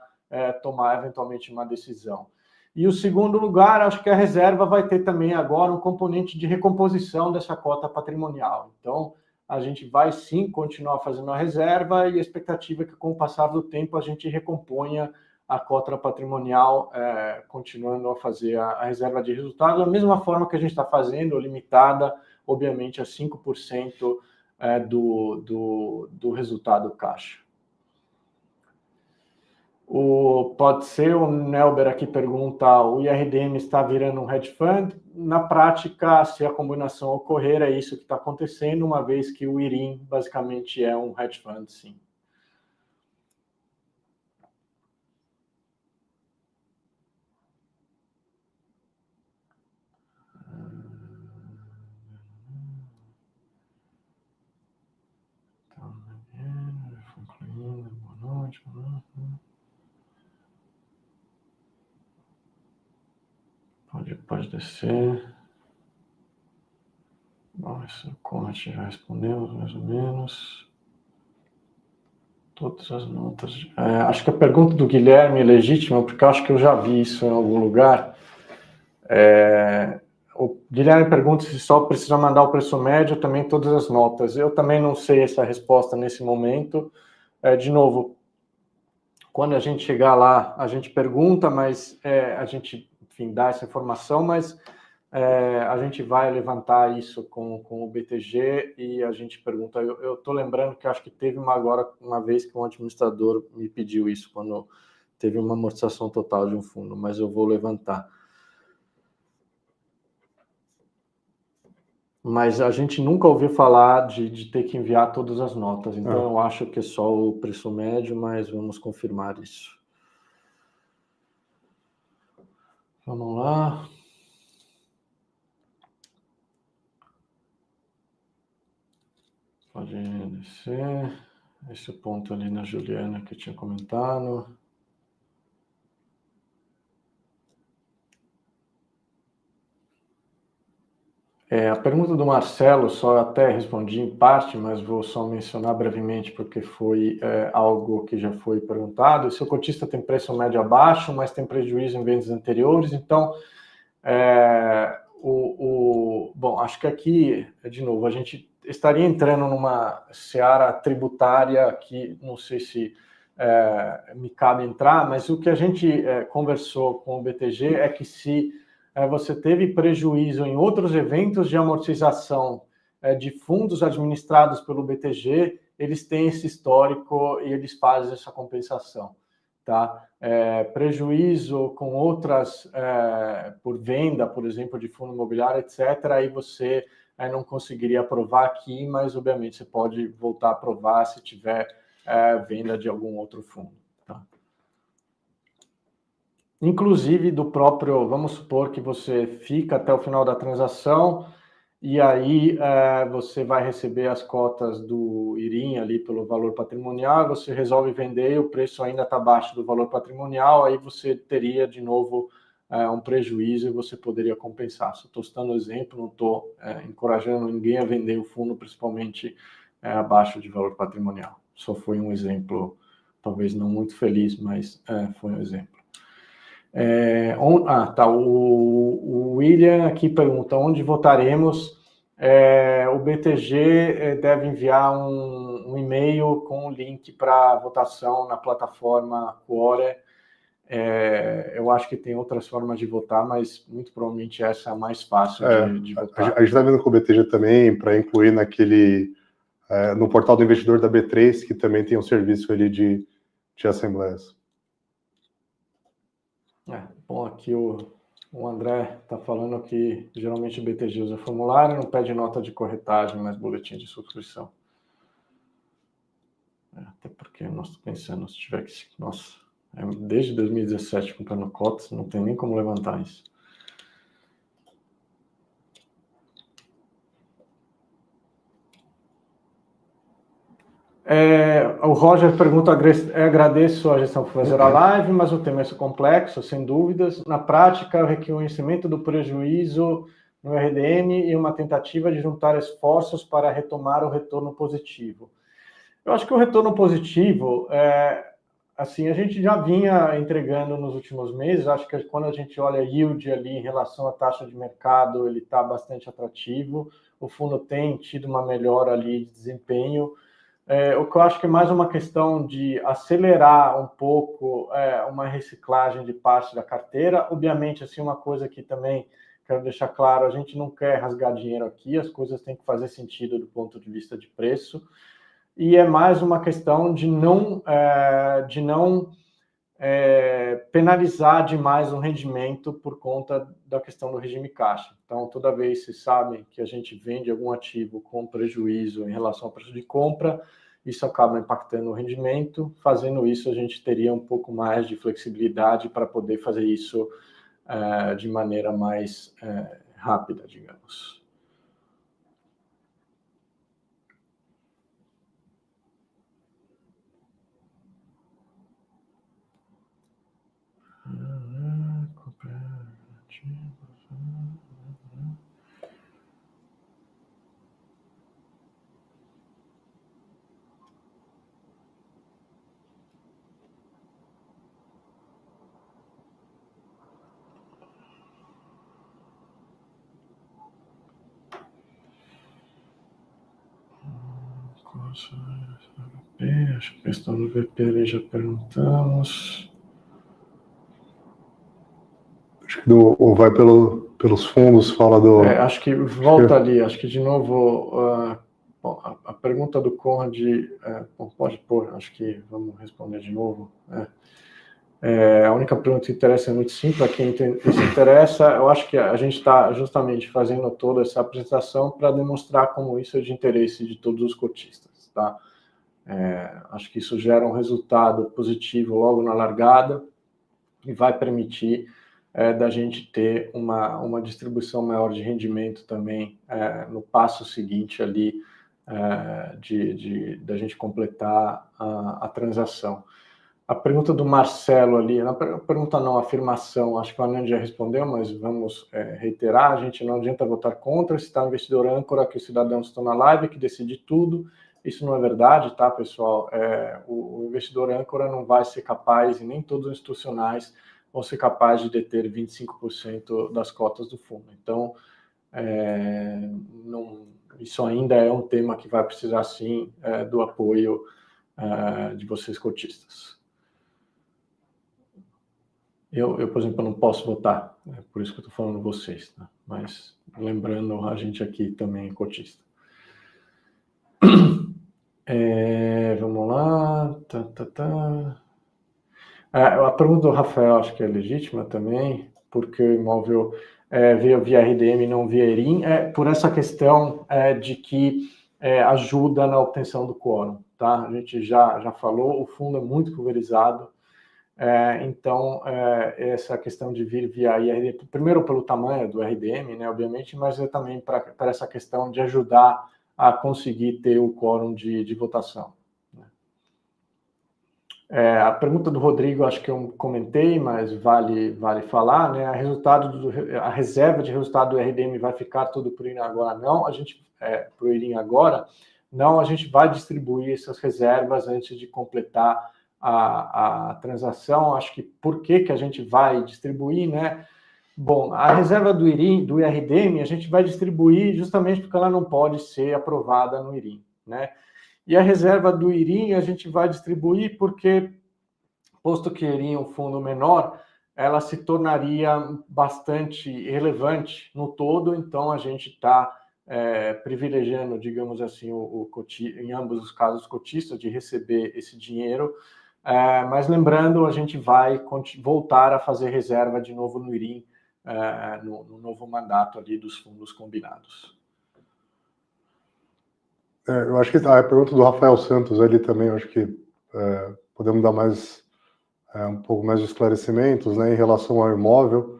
tomar, eventualmente, uma decisão. E o segundo lugar, acho que a reserva vai ter também agora um componente de recomposição dessa cota patrimonial. Então, a gente vai, sim, continuar fazendo a reserva, e a expectativa é que, com o passar do tempo, a gente recomponha a cota patrimonial, continuando a fazer a reserva de resultado, da mesma forma que a gente está fazendo, limitada, obviamente, a 5%, do resultado caixa. Pode ser, o Nelber aqui pergunta: o IRDM está virando um hedge fund? Na prática, se a combinação ocorrer, é isso que está acontecendo, uma vez que o IRIM basicamente é um hedge fund, sim. Boa noite. Pode descer. Bom, esse corte já respondemos, mais ou menos. Todas as notas. Acho que a pergunta do Guilherme é legítima, porque eu acho que eu já vi isso em algum lugar. O Guilherme pergunta se só precisa mandar o preço médio, também todas as notas. Eu também não sei essa resposta nesse momento. De novo, quando a gente chegar lá, a gente pergunta, mas a gente, enfim, dá essa informação, mas a gente vai levantar isso com o BTG e a gente pergunta. Eu estou lembrando que acho que teve uma vez que um administrador me pediu isso, quando teve uma amortização total de um fundo, mas eu vou levantar. Mas a gente nunca ouviu falar de ter que enviar todas as notas, então eu acho que é só o preço médio, mas vamos confirmar isso. Vamos lá. Pode descer. Esse ponto ali na Juliana que eu tinha comentado. A pergunta do Marcelo, só até respondi em parte, mas vou só mencionar brevemente, porque foi algo que já foi perguntado. Se o cotista tem preço médio abaixo, mas tem prejuízo em vendas anteriores, então, bom, acho que aqui, de novo, a gente estaria entrando numa seara tributária que não sei se me cabe entrar, mas o que a gente conversou com o BTG é que se você teve prejuízo em outros eventos de amortização de fundos administrados pelo BTG, eles têm esse histórico e eles fazem essa compensação. Tá? Prejuízo com outras, por venda, por exemplo, de fundo imobiliário, etc., aí você não conseguiria aprovar aqui, mas obviamente você pode voltar a aprovar se tiver venda de algum outro fundo. Tá? Inclusive do próprio, vamos supor que você fica até o final da transação e aí você vai receber as cotas do IRIM ali pelo valor patrimonial, você resolve vender e o preço ainda está abaixo do valor patrimonial, aí você teria de novo um prejuízo e você poderia compensar. Só estou citando exemplo, não estou encorajando ninguém a vender o fundo, principalmente abaixo de valor patrimonial. Só foi um exemplo, talvez não muito feliz, mas foi um exemplo. O William aqui pergunta onde votaremos. O BTG deve enviar um e-mail com o link para votação na plataforma Quora. Eu acho que tem outras formas de votar, mas muito provavelmente essa é a mais fácil de votar. A gente está vendo com o BTG também para incluir no portal do investidor da B3, que também tem um serviço ali de assembleias. Bom, aqui o André está falando que geralmente o BTG usa formulário, não pede nota de corretagem, mas boletim de subscrição. Até porque nós estamos pensando, se tiver que... Nossa, desde 2017 comprando cotas, não tem nem como levantar isso. O Roger pergunta, agradeço a gestão por fazer a live, mas o tema é complexo, sem dúvidas. Na prática, o reconhecimento do prejuízo no RDM e uma tentativa de juntar esforços para retomar o retorno positivo. Eu acho que o retorno positivo, assim, a gente já vinha entregando nos últimos meses, acho que quando a gente olha yield ali em relação à taxa de mercado, ele está bastante atrativo, o fundo tem tido uma melhora ali de desempenho. O que eu acho que é mais uma questão de acelerar um pouco uma reciclagem de parte da carteira. Obviamente, assim, uma coisa que também quero deixar claro, a gente não quer rasgar dinheiro aqui, as coisas têm que fazer sentido do ponto de vista de preço. E é mais uma questão de não penalizar demais o rendimento por conta da questão do regime caixa. Então, toda vez vocês sabem que a gente vende algum ativo com prejuízo em relação ao preço de compra, isso acaba impactando o rendimento. Fazendo isso, a gente teria um pouco mais de flexibilidade para poder fazer isso de maneira mais rápida, digamos. Acho que a questão do VP ali já perguntamos. Acho que vai pelos fundos, fala do... acho que volta ali, acho que de novo, a pergunta do Conrad, pode pôr, acho que vamos responder de novo. A única pergunta que interessa é muito simples, para quem se interessa, eu acho que a gente está justamente fazendo toda essa apresentação para demonstrar como isso é de interesse de todos os cotistas, tá? Acho que isso gera um resultado positivo logo na largada e vai permitir da gente ter uma distribuição maior de rendimento também no passo seguinte ali da gente completar a transação. A pergunta do Marcelo ali, pergunta não, afirmação, acho que o Anand já respondeu, mas vamos reiterar, a gente não adianta votar contra, se está o investidor âncora, que os cidadãos estão na live, que decide tudo. Isso não é verdade, tá, pessoal? O investidor âncora não vai ser capaz, e nem todos os institucionais vão ser capazes de deter 25% das cotas do fundo. Então, isso ainda é um tema que vai precisar, sim, do apoio de vocês cotistas. Eu, por exemplo, não posso votar, por isso que eu estou falando vocês, tá? Mas lembrando, a gente aqui também é cotista. Vamos lá. A pergunta do Rafael acho que é legítima também, porque o imóvel veio via RDM e não via ERIM, por essa questão de que ajuda na obtenção do quórum. Tá? A gente já falou, o fundo é muito pulverizado, então essa questão de vir via IRDM, primeiro pelo tamanho do RDM, né, obviamente, mas também para essa questão de ajudar a conseguir ter o quórum de votação. A pergunta do Rodrigo, acho que eu comentei, mas vale falar, né? A reserva de resultado do RDM vai ficar tudo para o IRIM agora? Não, para o IRIM agora, não, a gente vai distribuir essas reservas antes de completar a transação. Acho que por que a gente vai distribuir, né? Bom, a reserva do IRIM, do IRDM, a gente vai distribuir justamente porque ela não pode ser aprovada no IRIM, né? E a reserva do IRIM a gente vai distribuir porque, posto que IRIM é um fundo menor, ela se tornaria bastante relevante no todo, então a gente está privilegiando, digamos assim, em ambos os casos, cotistas de receber esse dinheiro, mas lembrando, a gente vai voltar a fazer reserva de novo no IRIM, no novo mandato ali dos fundos combinados. Eu acho que a pergunta do Rafael Santos ali também, eu acho que podemos dar mais um pouco mais de esclarecimentos, né, em relação ao imóvel.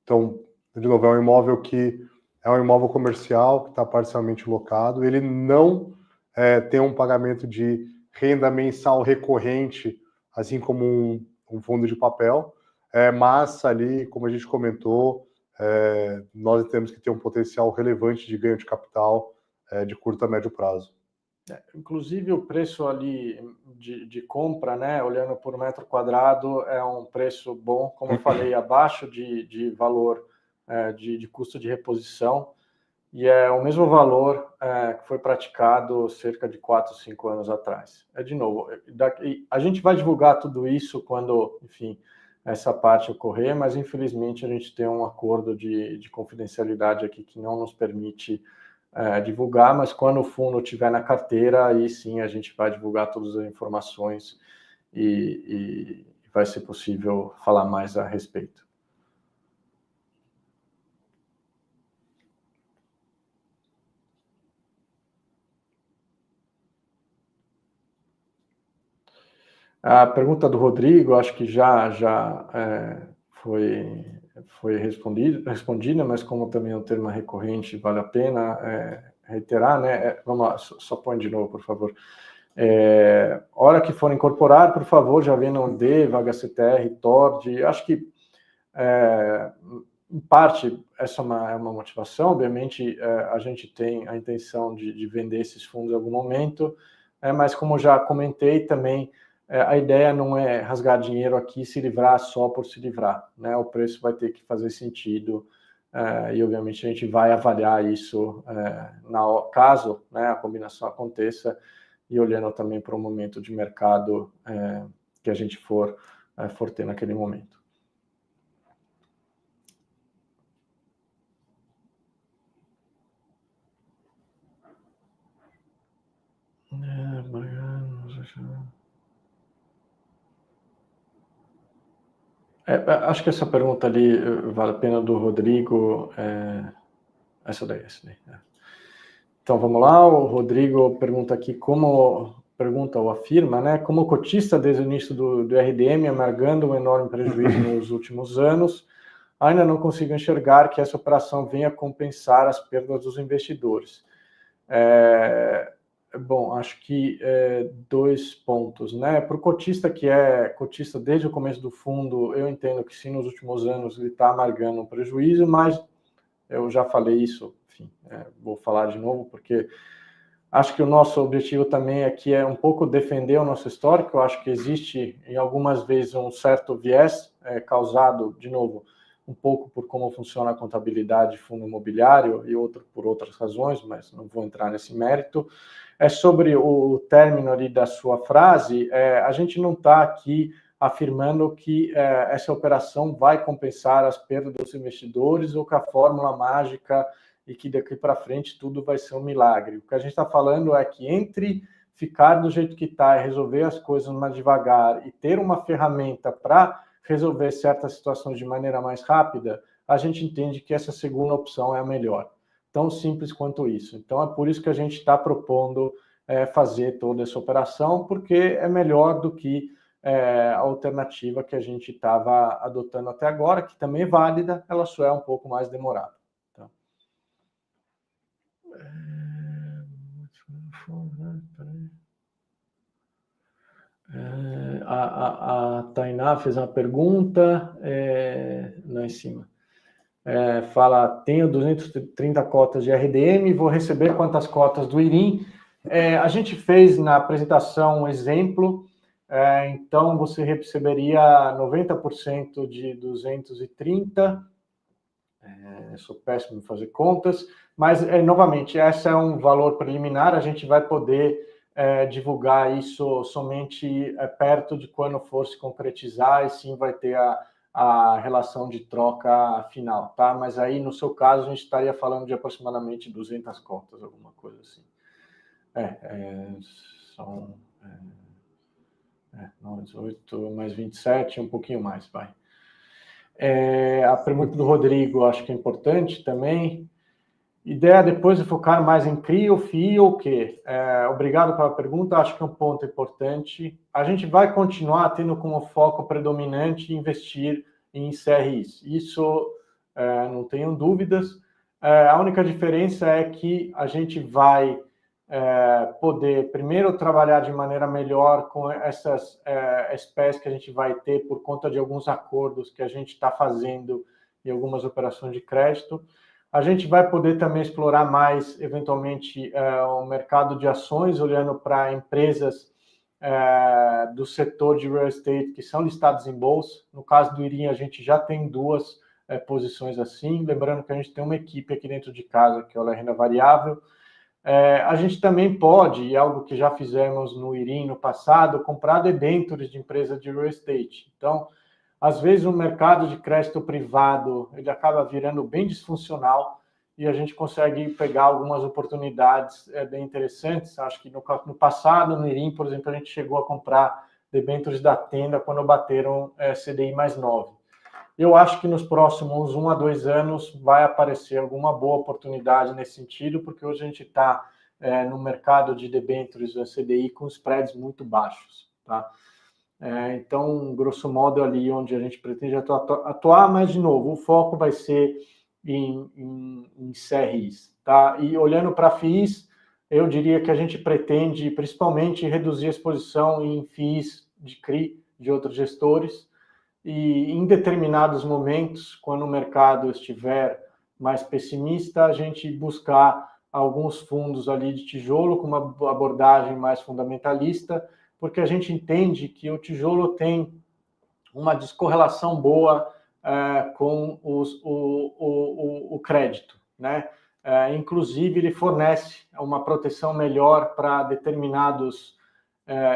Então, de novo, é um imóvel que é um imóvel comercial que está parcialmente locado. Ele não tem um pagamento de renda mensal recorrente, assim como um fundo de papel, mas ali, como a gente comentou, nós temos que ter um potencial relevante de ganho de capital de curto a médio prazo. Inclusive o preço ali de compra, né, olhando por metro quadrado, é um preço bom, como eu falei, abaixo de valor de custo de reposição, e é o mesmo valor que foi praticado cerca de 4, 5 anos atrás. De novo, a gente vai divulgar tudo isso quando, enfim, essa parte ocorrer, mas infelizmente a gente tem um acordo de confidencialidade aqui que não nos permite divulgar, mas quando o fundo estiver na carteira, aí sim a gente vai divulgar todas as informações e vai ser possível falar mais a respeito. A pergunta do Rodrigo, acho que já foi respondida, mas como também é um tema recorrente, vale a pena reiterar, né? Vamos lá, só põe de novo, por favor. Hora que for incorporar, por favor, já venham D, Vaga CTR, TORD. Acho que, em parte, essa é uma motivação. Obviamente, a gente tem a intenção de vender esses fundos em algum momento, mas como já comentei também, a ideia não é rasgar dinheiro aqui e se livrar só por se livrar, né? O preço vai ter que fazer sentido e, obviamente, a gente vai avaliar isso caso, né, a combinação aconteça e olhando também para o momento de mercado que a gente for ter naquele momento. Acho que essa pergunta ali vale a pena do Rodrigo. Essa daí. Então vamos lá, o Rodrigo pergunta aqui pergunta ou afirma, né, como cotista desde o início do RDM, amargando um enorme prejuízo nos últimos anos, ainda não consigo enxergar que essa operação venha compensar as perdas dos investidores. Bom, acho que 2 pontos, né? Para o cotista que é cotista desde o começo do fundo, eu entendo que sim, nos últimos anos ele está amargando um prejuízo, mas eu já falei isso, enfim, vou falar de novo, porque acho que o nosso objetivo também aqui é um pouco defender o nosso histórico. Eu acho que existe, em algumas vezes, um certo viés causado, de novo, um pouco por como funciona a contabilidade de fundo imobiliário e outro por outras razões, mas não vou entrar nesse mérito. Sobre o término ali da sua frase, a gente não está aqui afirmando que essa operação vai compensar as perdas dos investidores ou que a fórmula mágica e que daqui para frente tudo vai ser um milagre. O que a gente está falando é que entre ficar do jeito que está e resolver as coisas mais devagar e ter uma ferramenta para resolver certas situações de maneira mais rápida, a gente entende que essa segunda opção é a melhor. Tão simples quanto isso. Então, é por isso que a gente está propondo fazer toda essa operação, porque é melhor do que a alternativa que a gente estava adotando até agora, que também é válida, ela só é um pouco mais demorada. Tá? A Tainá fez uma pergunta lá em cima. Fala, tenho 230 cotas de RDM, vou receber quantas cotas do IRIM? A gente fez na apresentação um exemplo, então você receberia 90% de 230, sou péssimo em fazer contas, mas, novamente, esse é um valor preliminar, a gente vai poder divulgar isso somente perto de quando for se concretizar, e sim vai ter a relação de troca final, tá? Mas aí, no seu caso, a gente estaria falando de aproximadamente 200 cotas, alguma coisa assim. São 18 mais 27, um pouquinho mais, vai. A pergunta do Rodrigo, acho que é importante também. Ideia depois de focar mais em CRI ou FII ou o quê? Obrigado pela pergunta, acho que é um ponto importante. A gente vai continuar tendo como foco predominante investir em CRIs. Isso não tenho dúvidas. A única diferença é que a gente vai poder, primeiro, trabalhar de maneira melhor com essas espécies que a gente vai ter por conta de alguns acordos que a gente está fazendo em algumas operações de crédito. A gente vai poder também explorar mais, eventualmente, o mercado de ações, olhando para empresas do setor de real estate que são listadas em bolsa. No caso do IRIM, a gente já tem duas posições assim. Lembrando que a gente tem uma equipe aqui dentro de casa, que é a Renda Variável. A gente também pode, e algo que já fizemos no IRIM no passado, comprar debêntures de empresas de real estate. Então, às vezes, o mercado de crédito privado ele acaba virando bem disfuncional e a gente consegue pegar algumas oportunidades bem interessantes. Acho que no passado, no IRIM, por exemplo, a gente chegou a comprar debêntures da Tenda quando bateram CDI mais 9. Eu acho que nos próximos 1 a 2 anos vai aparecer alguma boa oportunidade nesse sentido, porque hoje a gente está no mercado de debêntures da CDI com spreads muito baixos, tá? Então, grosso modo, ali onde a gente pretende atuar, mas, de novo, o foco vai ser em CRIs, tá? E olhando para FIIs, eu diria que a gente pretende, principalmente, reduzir a exposição em FIIs de CRI, de outros gestores, e em determinados momentos, quando o mercado estiver mais pessimista, a gente buscar alguns fundos ali de tijolo com uma abordagem mais fundamentalista, porque a gente entende que o tijolo tem uma descorrelação boa com o crédito, né? Inclusive, ele fornece uma proteção melhor para determinados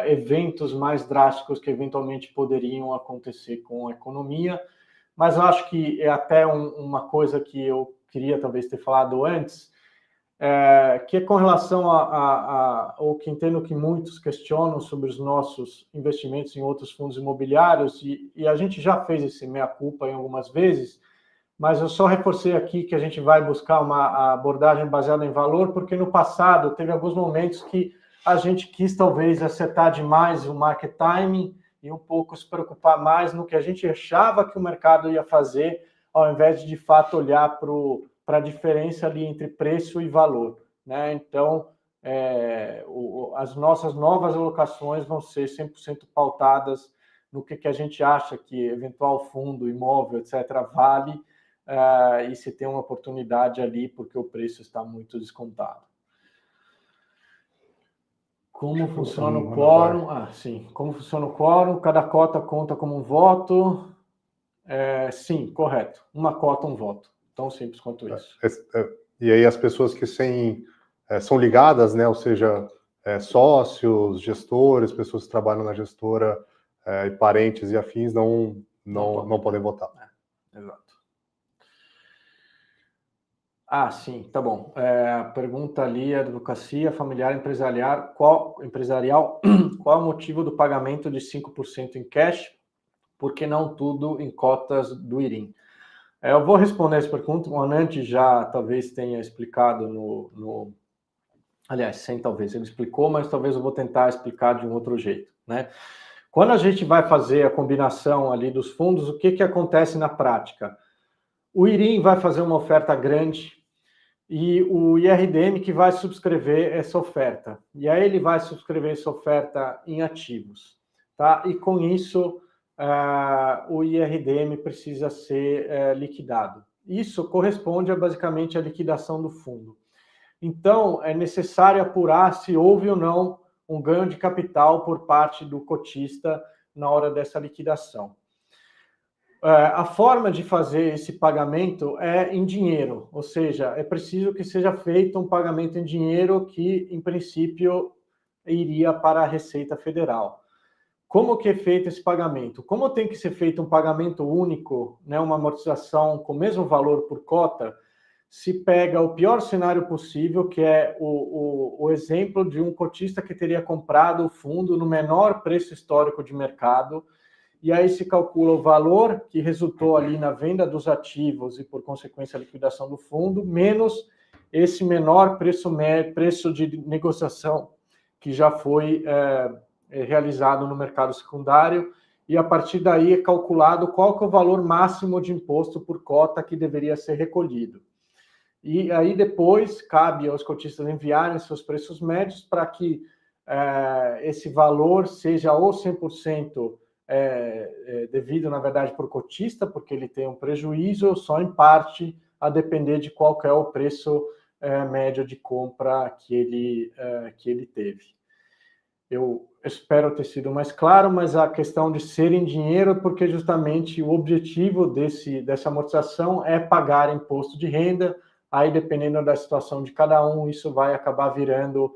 eventos mais drásticos que eventualmente poderiam acontecer com a economia. Mas eu acho que é até uma coisa que eu queria talvez ter falado antes, que é com relação ao que entendo que muitos questionam sobre os nossos investimentos em outros fundos imobiliários, e a gente já fez esse meia-culpa em algumas vezes, mas eu só reforcei aqui que a gente vai buscar uma abordagem baseada em valor, porque no passado teve alguns momentos que a gente quis talvez acertar demais o market timing e um pouco se preocupar mais no que a gente achava que o mercado ia fazer, ao invés de fato olhar para a diferença ali entre preço e valor, né? Então, as nossas novas alocações vão ser 100% pautadas no que a gente acha que eventual fundo, imóvel, etc., vale, e se tem uma oportunidade ali porque o preço está muito descontado. Como funciona o quórum? Sim. Como funciona o quórum? Cada cota conta como um voto? Sim, correto. Uma cota, um voto. Tão simples quanto isso. E aí as pessoas que são ligadas, né? Ou seja, sócios, gestores, pessoas que trabalham na gestora, e parentes e afins não podem votar. Exato. Ah, sim, tá bom. A pergunta ali é advocacia familiar empresarial. Qual qual é o motivo do pagamento de 5% em cash? Por que não tudo em cotas do IRIM? Eu vou responder essa pergunta. O Anand já talvez tenha explicado aliás, sem talvez, ele explicou, mas talvez eu vou tentar explicar de um outro jeito, né? Quando a gente vai fazer a combinação ali dos fundos, o que acontece na prática? O IRIM vai fazer uma oferta grande e o IRDM que vai subscrever essa oferta. E aí ele vai subscrever essa oferta em ativos, tá? E com isso, o IRDM precisa ser liquidado. Isso corresponde basicamente à liquidação do fundo. Então, é necessário apurar se houve ou não um ganho de capital por parte do cotista na hora dessa liquidação. A forma de fazer esse pagamento é em dinheiro, ou seja, é preciso que seja feito um pagamento em dinheiro que, em princípio, iria para a Receita Federal. Como que é feito esse pagamento? Como tem que ser feito um pagamento único, né, uma amortização com o mesmo valor por cota, se pega o pior cenário possível, que é o exemplo de um cotista que teria comprado o fundo no menor preço histórico de mercado, e aí se calcula o valor que resultou ali na venda dos ativos e, por consequência, a liquidação do fundo, menos esse menor preço de negociação que já foi realizado no mercado secundário, e a partir daí é calculado qual que é o valor máximo de imposto por cota que deveria ser recolhido. E aí depois cabe aos cotistas enviarem seus preços médios para que esse valor seja ou 100% devido, na verdade, por cotista, porque ele tem um prejuízo, só em parte, a depender de qual que é o preço médio de compra que ele teve. Eu espero ter sido mais claro, mas a questão de ser em dinheiro, porque justamente o objetivo dessa amortização é pagar imposto de renda. Aí, dependendo da situação de cada um, isso vai acabar virando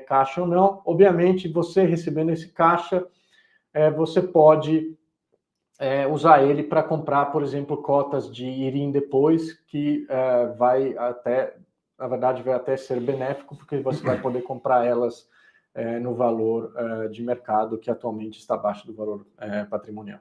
caixa ou não. Obviamente, você recebendo esse caixa, você pode usar ele para comprar, por exemplo, cotas de IRIM depois, que vai até, na verdade, vai até ser benéfico, porque você vai poder comprar elas no valor de mercado, que atualmente está abaixo do valor patrimonial.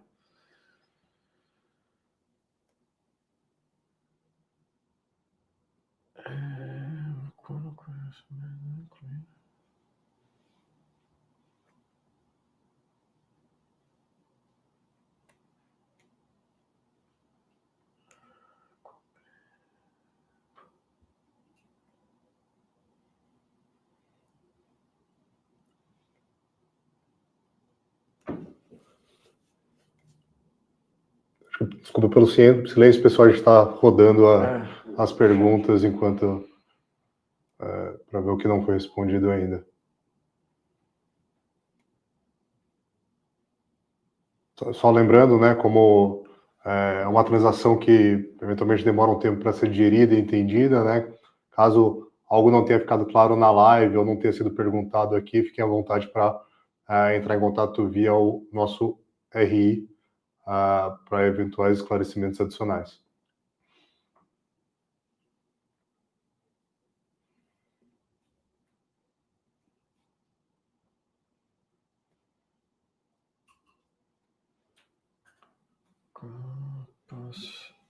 Desculpa pelo silêncio, pessoal, a gente está rodando as perguntas enquanto para ver o que não foi respondido ainda. Só lembrando, né, como é uma transação que eventualmente demora um tempo para ser digerida e entendida, né? Caso algo não tenha ficado claro na live ou não tenha sido perguntado aqui, fiquem à vontade para entrar em contato via o nosso RI para eventuais esclarecimentos adicionais.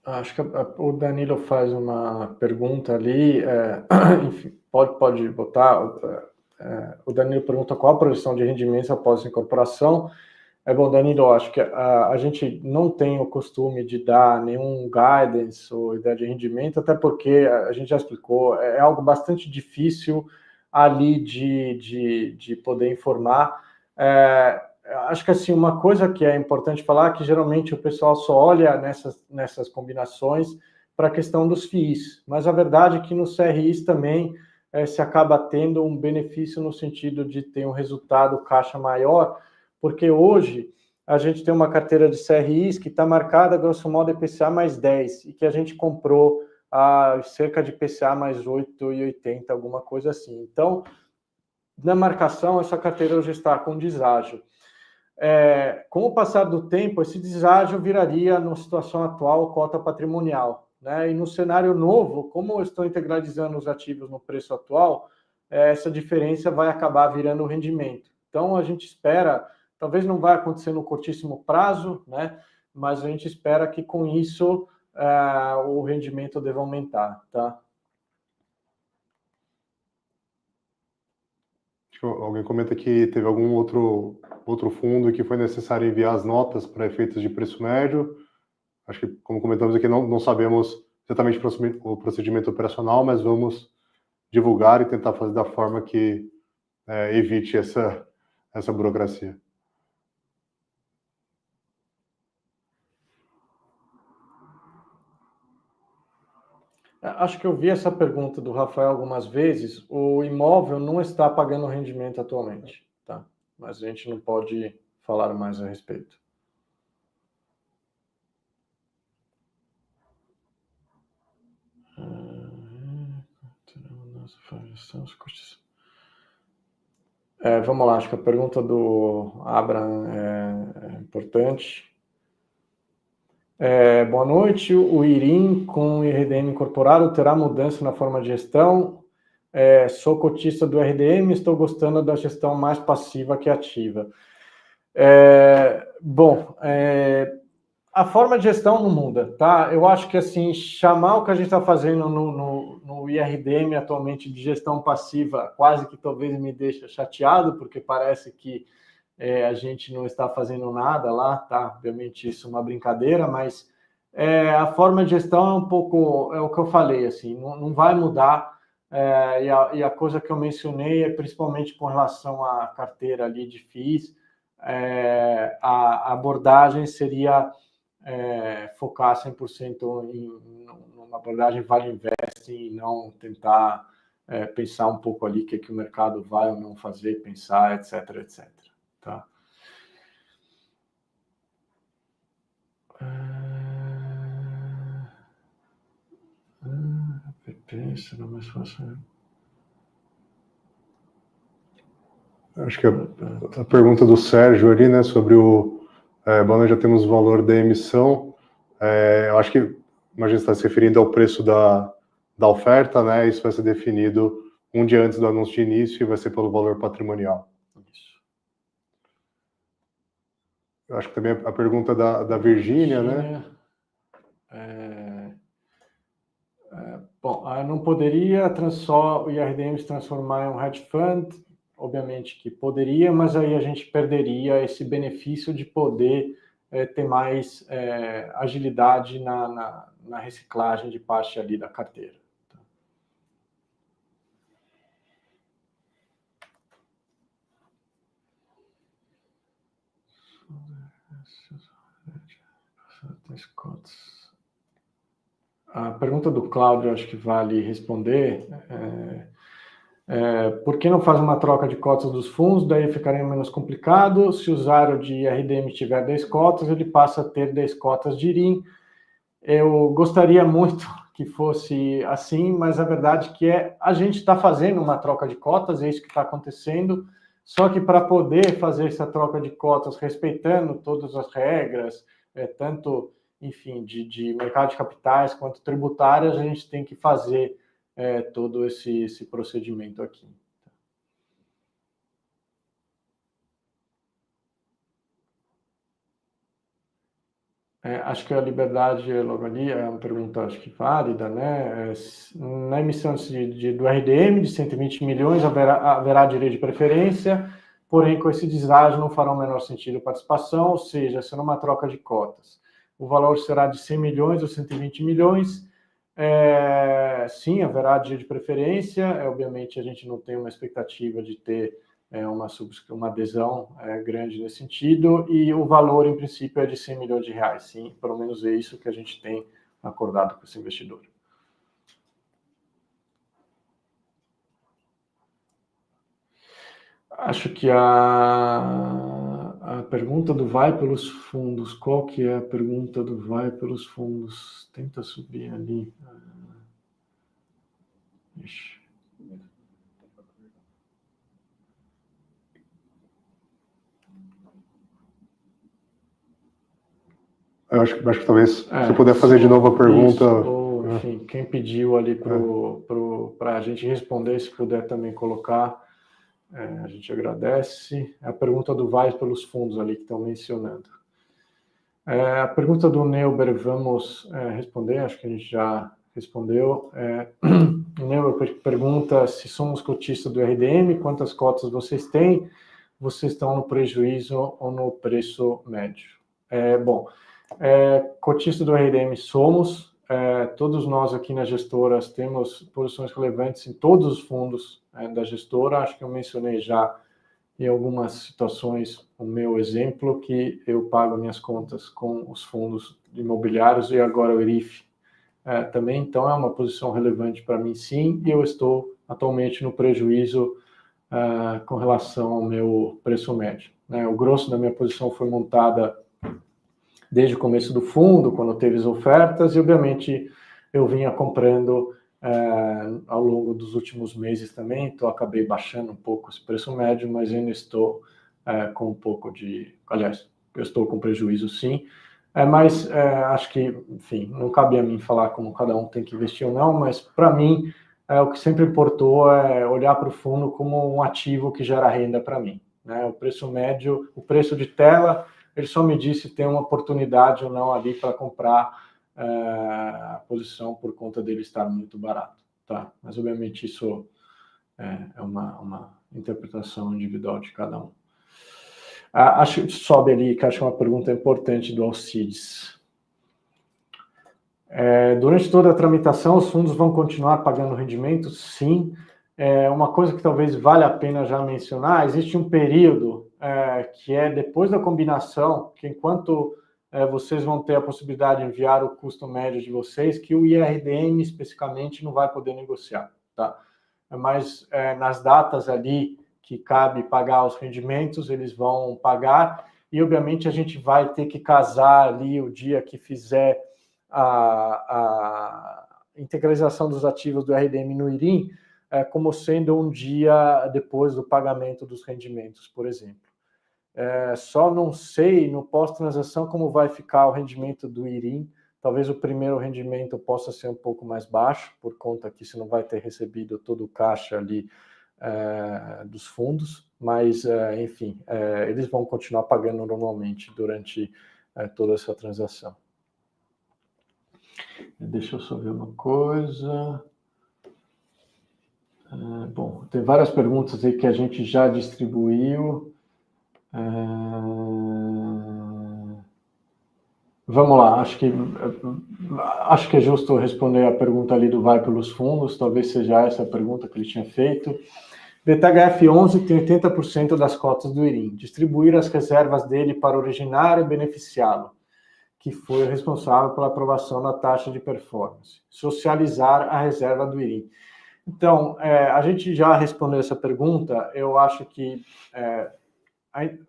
Acho que o Danilo faz uma pergunta ali, enfim, pode botar. O Danilo pergunta qual a projeção de rendimentos após a incorporação. Bom, Danilo, acho que a gente não tem o costume de dar nenhum guidance ou ideia de rendimento, até porque a gente já explicou, é algo bastante difícil ali de poder informar. Acho que assim, uma coisa que é importante falar é que geralmente o pessoal só olha nessas combinações para a questão dos FIIs, mas a verdade é que nos CRIs também se acaba tendo um benefício no sentido de ter um resultado caixa maior, porque hoje a gente tem uma carteira de CRIs que está marcada, grosso modo, IPCA mais 10, e que a gente comprou a cerca de IPCA mais 8,80, alguma coisa assim. Então, na marcação, essa carteira hoje está com deságio. Com o passar do tempo, esse deságio viraria, na situação atual, cota patrimonial. né? E no cenário novo, como eu estou integralizando os ativos no preço atual, essa diferença vai acabar virando rendimento. Então, a gente espera, talvez não vai acontecer no curtíssimo prazo, né? Mas a gente espera que com isso o rendimento deva aumentar, tá? Alguém comenta que teve algum outro fundo que foi necessário enviar as notas para efeitos de preço médio. Acho que, como comentamos aqui, não sabemos exatamente o procedimento operacional, mas vamos divulgar e tentar fazer da forma que evite essa burocracia. Acho que eu vi essa pergunta do Rafael algumas vezes. O imóvel não está pagando rendimento atualmente, tá? Mas a gente não pode falar mais a respeito. Vamos lá, acho que a pergunta do Abraham é importante. Boa noite. O IRIM com o RDM incorporado terá mudança na forma de gestão? Sou cotista do RDM, estou gostando da gestão mais passiva que ativa. A forma de gestão não muda, tá? Eu acho que, assim, chamar o que a gente está fazendo no IRDM atualmente de gestão passiva quase que talvez me deixe chateado, porque parece que a gente não está fazendo nada lá, tá? Obviamente isso é uma brincadeira, mas a forma de gestão é um pouco, é o que eu falei, assim, não vai mudar, e a coisa que eu mencionei é principalmente com relação à carteira ali de FIIs, a abordagem seria focar 100% numa abordagem Vale Invest e não tentar pensar um pouco ali o que o mercado vai ou não fazer, pensar, etc, etc. Tá? Será mais fácil. Acho que a pergunta do Sérgio ali, né, sobre bom, nós já temos o valor da emissão. Eu acho que, imagina, você está se referindo ao preço da oferta, né? Isso vai ser definido um dia antes do anúncio de início e vai ser pelo valor patrimonial. Isso. Eu acho que também a pergunta da Virgínia, né? Bom, não poderia só o IRDM se transformar em um hedge fund? Obviamente que poderia, mas aí a gente perderia esse benefício de poder ter mais agilidade na reciclagem de parte ali da carteira. A pergunta do Cláudio, acho que vale responder. Por que não faz uma troca de cotas dos fundos? Daí ficaria menos complicado. Se o usuário de RDM tiver 10 cotas, ele passa a ter 10 cotas de IRIM. Eu gostaria muito que fosse assim, mas a verdade é que a gente está fazendo uma troca de cotas, é isso que está acontecendo. Só que para poder fazer essa troca de cotas respeitando todas as regras, tanto, enfim, de mercado de capitais quanto tributárias, a gente tem que fazer todo esse procedimento aqui. Acho que a liberdade logo ali é uma pergunta, acho que válida, né? Na emissão do RDM de 120 milhões haverá direito de preferência, porém com esse deságio não fará o menor sentido a participação, ou seja, será uma troca de cotas. O valor será de 100 milhões ou 120 milhões. Sim, haverá direito de preferência. Obviamente a gente não tem uma expectativa de ter uma adesão grande nesse sentido, e o valor, em princípio, é de 100 milhões de reais, sim, pelo menos é isso que a gente tem acordado com esse investidor. Acho que a pergunta do vai pelos fundos, qual que é a pergunta do vai pelos fundos? Tenta subir ali. Ixi. Eu acho que talvez, se puder fazer de novo a pergunta. Isso, enfim, quem pediu ali para a gente responder, se puder também colocar, a gente agradece. A pergunta do Vai pelos fundos ali que estão mencionando. A pergunta do Neuber, vamos responder, acho que a gente já respondeu. O Neuber pergunta se somos cotistas do RDM, quantas cotas vocês têm, vocês estão no prejuízo ou no preço médio? Cotista do RDM somos, todos nós aqui nas gestoras temos posições relevantes em todos os fundos da gestora, acho que eu mencionei já em algumas situações o meu exemplo, que eu pago minhas contas com os fundos imobiliários e agora o IRIF também, então é uma posição relevante para mim sim, e eu estou atualmente no prejuízo com relação ao meu preço médio. O grosso da minha posição foi montada desde o começo do fundo, quando teve as ofertas, e obviamente eu vinha comprando ao longo dos últimos meses também, então acabei baixando um pouco esse preço médio, mas ainda estou com um pouco de... Aliás, eu estou com prejuízo sim, mas acho que, enfim, não cabe a mim falar como cada um tem que investir ou não, mas para mim o que sempre importou é olhar para o fundo como um ativo que gera renda para mim. O preço médio, o preço de tela, ele só me disse se tem uma oportunidade ou não ali para comprar a posição por conta dele estar muito barato, tá? Mas obviamente isso é uma interpretação individual de cada um. Acho que sobe ali, que acho uma pergunta importante do Alcides. Durante toda a tramitação, os fundos vão continuar pagando rendimento? Sim. Uma coisa que talvez valha a pena já mencionar, existe um período que é depois da combinação, que enquanto vocês vão ter a possibilidade de enviar o custo médio de vocês, que o IRDM especificamente não vai poder negociar, tá? Mas nas datas ali que cabe pagar os rendimentos, eles vão pagar, e obviamente a gente vai ter que casar ali o dia que fizer a integralização dos ativos do RDM no IRIM, como sendo um dia depois do pagamento dos rendimentos, por exemplo. Só não sei no pós-transação como vai ficar o rendimento do IRIM. Talvez o primeiro rendimento possa ser um pouco mais baixo, por conta que você não vai ter recebido todo o caixa ali dos fundos, mas, enfim, eles vão continuar pagando normalmente durante toda essa transação. Deixa eu só ver uma coisa. Bom, tem várias perguntas aí que a gente já distribuiu. Vamos lá, acho que é justo responder a pergunta ali do Vai pelos Fundos, talvez seja essa a pergunta que ele tinha feito. BTHF11 tem 80% das cotas do IRIM. Distribuir as reservas dele para o originário e beneficiá-lo, que foi o responsável pela aprovação da taxa de performance. Socializar a reserva do IRIM. Então, a gente já respondeu essa pergunta, eu acho que,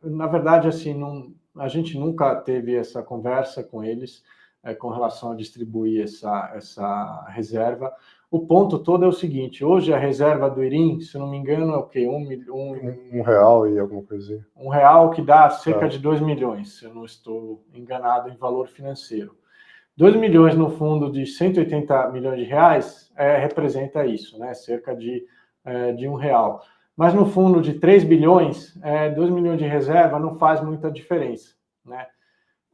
na verdade, assim, a gente nunca teve essa conversa com eles com relação a distribuir essa reserva. O ponto todo é o seguinte, hoje a reserva do IRIM, se não me engano, é o quê? R$1 e alguma coisinha. R$1 que dá cerca de 2 milhões, se eu não estou enganado em valor financeiro. 2 milhões no fundo de 180 milhões de reais representa isso, né? Cerca de R$1. Mas no fundo de 3 bilhões, 2 milhões de reserva não faz muita diferença, né?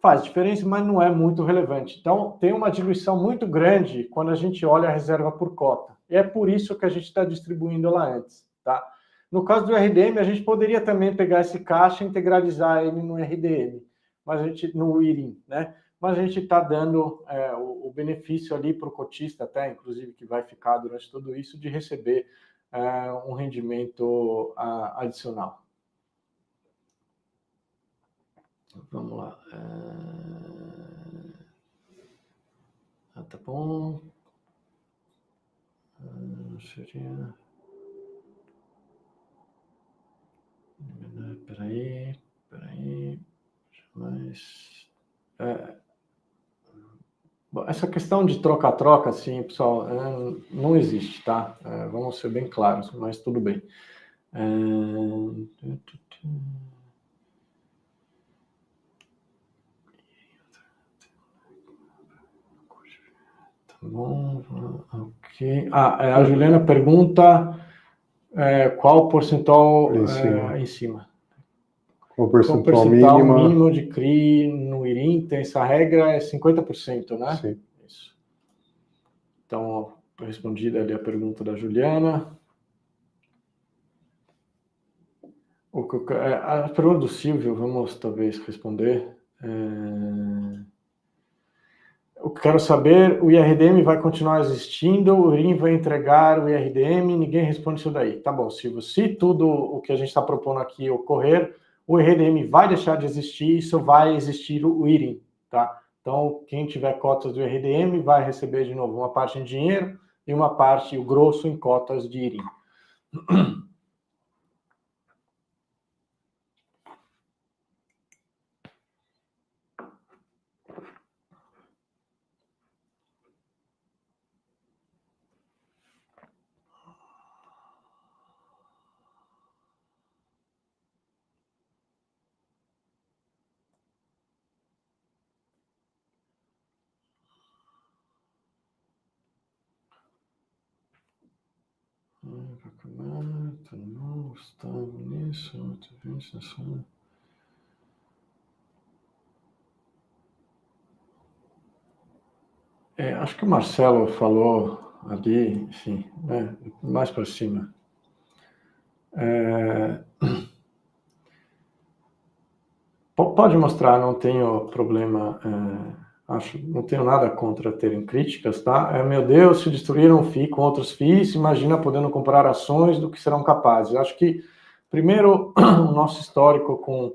Faz diferença, mas não é muito relevante. Então, tem uma diluição muito grande quando a gente olha a reserva por cota. E é por isso que a gente está distribuindo ela antes, tá? No caso do RDM, a gente poderia também pegar esse caixa e integralizar ele no RDM, mas no IRIM, né? Mas a gente está dando o benefício ali para o cotista, até inclusive que vai ficar durante tudo isso, de receber um rendimento adicional. Vamos lá. Tá bom. Seria... Peraí. Mas... Bom, essa questão de troca-troca, assim, pessoal, não existe, tá? Vamos ser bem claros, mas tudo bem. Bom, ok. A Juliana pergunta qual o percentual em cima. Qual o Qual o percentual mínimo de CRI no IRIM? Tem essa regra, é 50%, né? Sim. Isso. Então, respondida ali a pergunta da Juliana. A pergunta do Silvio, vamos talvez responder. Eu quero saber, o IRDM vai continuar existindo, o IRIM vai entregar o IRDM, ninguém responde isso daí. Tá bom, Silvio, se tudo o que a gente está propondo aqui ocorrer, o IRDM vai deixar de existir, só vai existir o IRIM, tá? Então, quem tiver cotas do IRDM vai receber de novo uma parte em dinheiro e uma parte, o grosso, em cotas de IRIM. Gustavo nisso, acho que o Marcelo falou ali, enfim, mais para cima. Pode mostrar, não tenho problema, não tenho nada contra terem críticas, tá? Meu Deus, se destruíram o FII com outros FIIs, imagina podendo comprar ações do que serão capazes. Acho que, primeiro, o nosso histórico com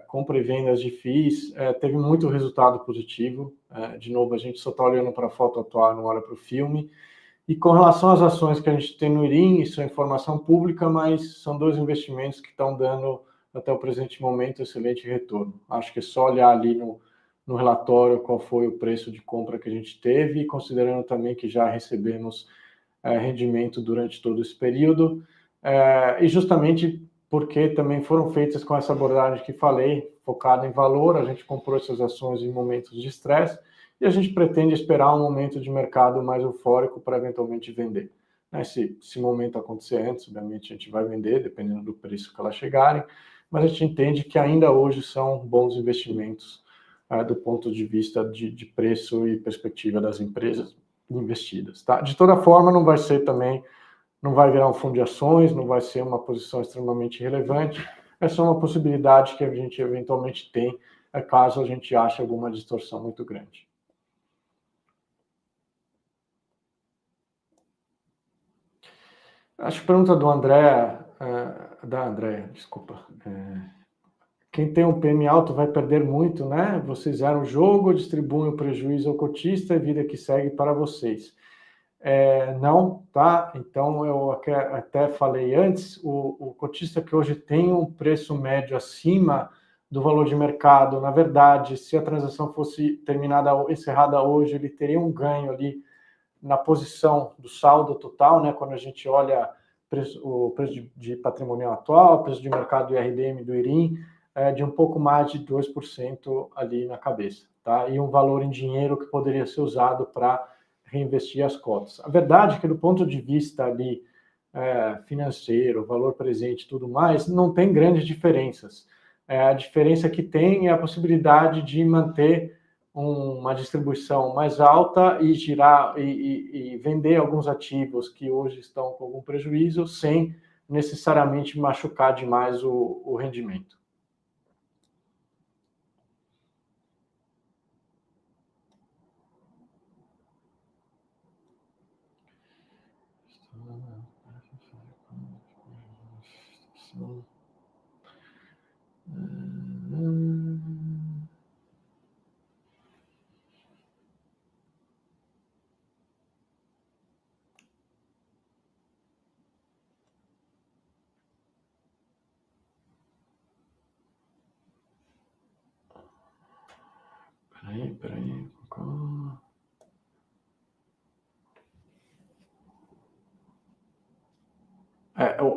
compra e vendas de FIIs teve muito resultado positivo. De novo, a gente só está olhando para a foto atual, não olha para o filme. E com relação às ações que a gente tem no IRIM, isso é informação pública, mas são 2 investimentos que estão dando, até o presente momento, excelente retorno. Acho que é só olhar ali no relatório qual foi o preço de compra que a gente teve, considerando também que já recebemos rendimento durante todo esse período, e justamente porque também foram feitas com essa abordagem que falei, focada em valor, a gente comprou essas ações em momentos de estresse, e a gente pretende esperar um momento de mercado mais eufórico para eventualmente vender. Se esse momento acontecer antes, obviamente a gente vai vender, dependendo do preço que elas chegarem, mas a gente entende que ainda hoje são bons investimentos do ponto de vista de preço e perspectiva das empresas investidas. Tá? De toda forma, não vai ser também, não vai virar um fundo de ações, não vai ser uma posição extremamente relevante, é só uma possibilidade que a gente eventualmente tem, caso a gente ache alguma distorção muito grande. Acho que pergunta do André, da Andréia, desculpa. Quem tem um PM alto vai perder muito, né? Vocês zeram o jogo, distribuem o prejuízo ao cotista e vida que segue para vocês. Não, tá? Então, eu até falei antes, o cotista que hoje tem um preço médio acima do valor de mercado, na verdade, se a transação fosse encerrada hoje, ele teria um ganho ali na posição do saldo total, né? Quando a gente olha o preço de patrimonial atual, preço de mercado do IRDM do IRIM, de um pouco mais de 2% ali na cabeça, tá? E um valor em dinheiro que poderia ser usado para reinvestir as cotas. A verdade é que do ponto de vista ali financeiro, valor presente e tudo mais, não tem grandes diferenças. A diferença que tem é a possibilidade de manter uma distribuição mais alta e girar e vender alguns ativos que hoje estão com algum prejuízo sem necessariamente machucar demais o rendimento. Peraí.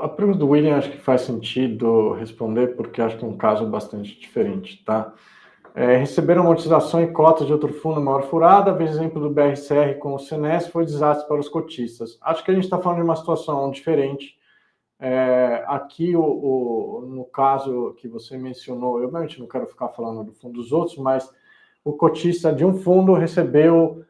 A pergunta do William acho que faz sentido responder, porque acho que é um caso bastante diferente, tá? Receberam amortização e cotas de outro fundo maior furada, veja exemplo do BRCR com o Senes, foi desastre para os cotistas. Acho que a gente está falando de uma situação diferente. Aqui, no caso que você mencionou, eu realmente não quero ficar falando do fundo dos outros, mas o cotista de um fundo recebeu,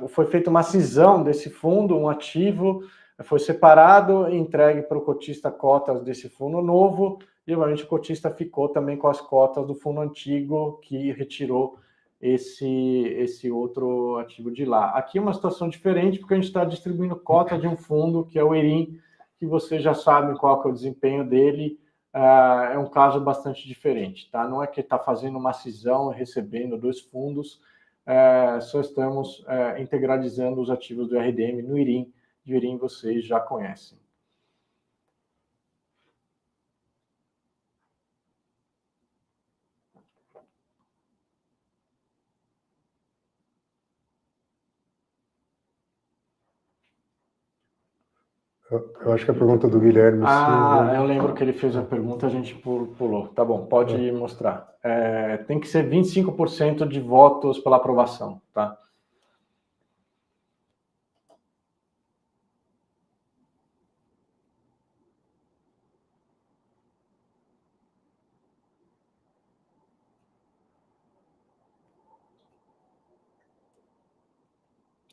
foi feita uma cisão desse fundo, um ativo foi separado e entregue para o cotista cotas desse fundo novo, e obviamente o cotista ficou também com as cotas do fundo antigo que retirou esse outro ativo de lá. Aqui é uma situação diferente, porque a gente está distribuindo cota de um fundo, que é o ERIM, que vocês já sabem qual que é o desempenho dele. É um caso bastante diferente, tá? Não é que está fazendo uma cisão e recebendo dois fundos, só estamos integralizando os ativos do RDM no IRIM, e o IRIM vocês já conhecem. Eu acho que a pergunta do Guilherme... eu lembro que ele fez a pergunta, a gente pulou. Tá bom, pode mostrar. Tem que ser 25% de votos pela aprovação, tá?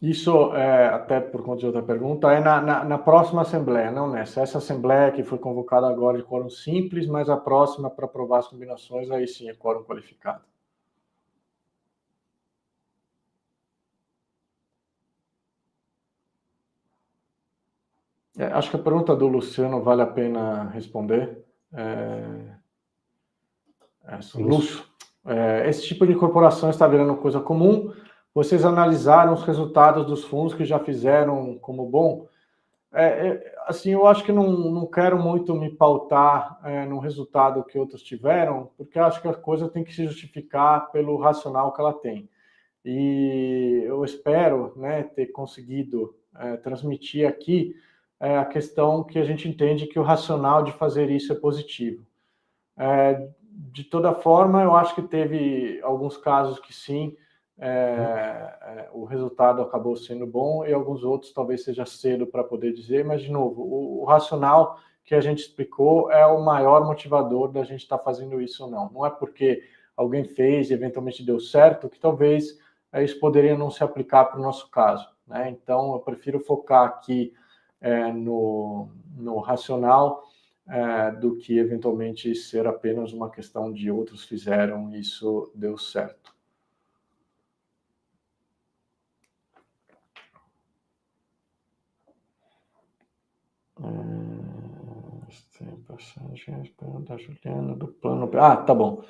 Isso, até por conta de outra pergunta, é na próxima Assembleia, não nessa. Essa Assembleia que foi convocada agora de quórum simples, mas a próxima para aprovar as combinações, aí sim é quórum qualificado. Acho que a pergunta do Luciano vale a pena responder. Lúcio, esse tipo de incorporação está virando coisa comum. Vocês analisaram os resultados dos fundos que já fizeram como bom? Assim, eu acho que não quero muito me pautar no resultado que outros tiveram, porque acho que a coisa tem que se justificar pelo racional que ela tem. E eu espero, né, ter conseguido transmitir aqui a questão que a gente entende que o racional de fazer isso é positivo. De toda forma, eu acho que teve alguns casos que sim, o resultado acabou sendo bom, e alguns outros talvez seja cedo para poder dizer, mas, de novo, o racional que a gente explicou é o maior motivador da gente estar fazendo isso ou não. Não é porque alguém fez e eventualmente deu certo que talvez isso poderia não se aplicar para o nosso caso, né? Então, eu prefiro focar aqui no racional do que eventualmente ser apenas uma questão de outros fizeram e isso deu certo. Da Juliana, do plano B. Tá bom.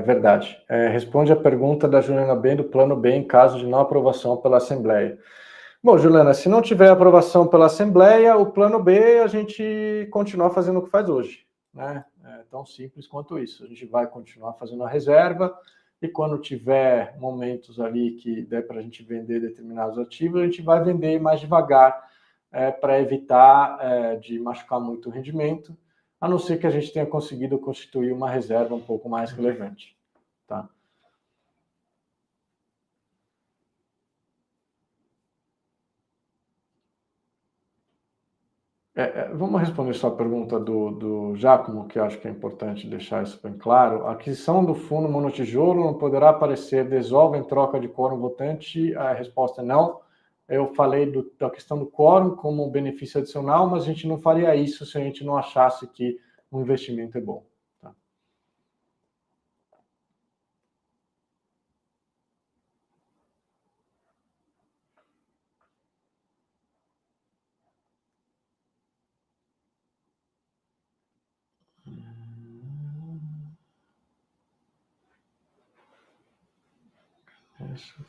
Verdade. Responde a pergunta da Juliana B do plano B em caso de não aprovação pela Assembleia. Bom, Juliana, se não tiver aprovação pela Assembleia, o plano B a gente continua fazendo o que faz hoje, né? É tão simples quanto isso. A gente vai continuar fazendo a reserva e quando tiver momentos ali que der para a gente vender determinados ativos, a gente vai vender mais devagar para evitar de machucar muito o rendimento, a não ser que a gente tenha conseguido constituir uma reserva um pouco mais relevante, tá? Vamos responder só a pergunta do Giacomo, que acho que é importante deixar isso bem claro. A aquisição do fundo monotijolo não poderá aparecer desova em troca de quórum votante? A resposta é não. Eu falei da questão do quórum como um benefício adicional, mas a gente não faria isso se a gente não achasse que o investimento é bom. Tá?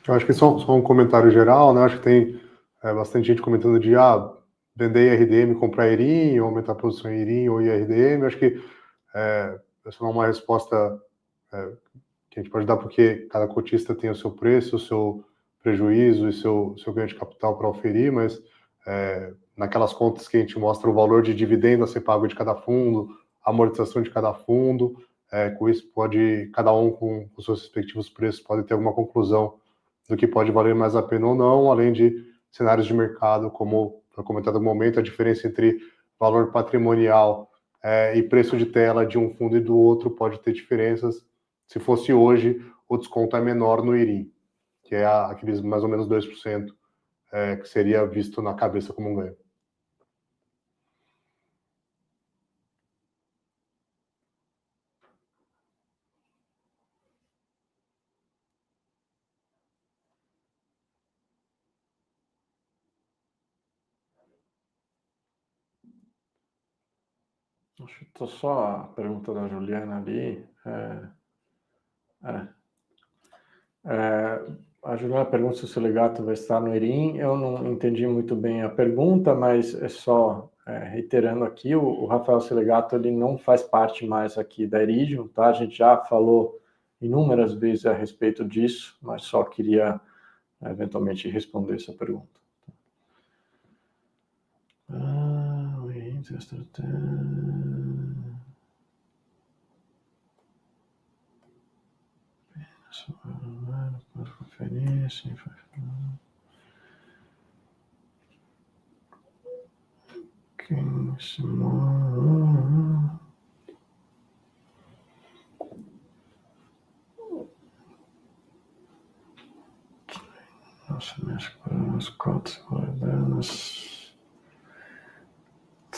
Eu acho que só um comentário geral, né? Acho que tem bastante gente comentando de vender IRDM, comprar IRIM, ou aumentar a posição em IRIM ou IRDM. Acho que essa não é uma resposta que a gente pode dar, porque cada cotista tem o seu preço, o seu prejuízo e seu ganho de capital para oferir, mas naquelas contas que a gente mostra o valor de dividendo a ser pago de cada fundo, a amortização de cada fundo, Com isso, cada um com os seus respectivos preços pode ter alguma conclusão do que pode valer mais a pena ou não, além de cenários de mercado, como foi comentado no momento, a diferença entre valor patrimonial e preço de tela de um fundo e do outro pode ter diferenças. Se fosse hoje, o desconto é menor no IRIM, que é aqueles mais ou menos 2%, que seria visto na cabeça como um ganho. Acho que tô só a pergunta da Juliana ali. A Juliana pergunta se o Selegato vai estar no IRIM. Eu não entendi muito bem a pergunta, mas é só reiterando aqui, o Rafael Selegato ele não faz parte mais aqui da Iridium, tá? A gente já falou inúmeras vezes a respeito disso, mas só queria eventualmente responder essa pergunta. O IRIM está conferência, nossa, minhas cotas guardadas.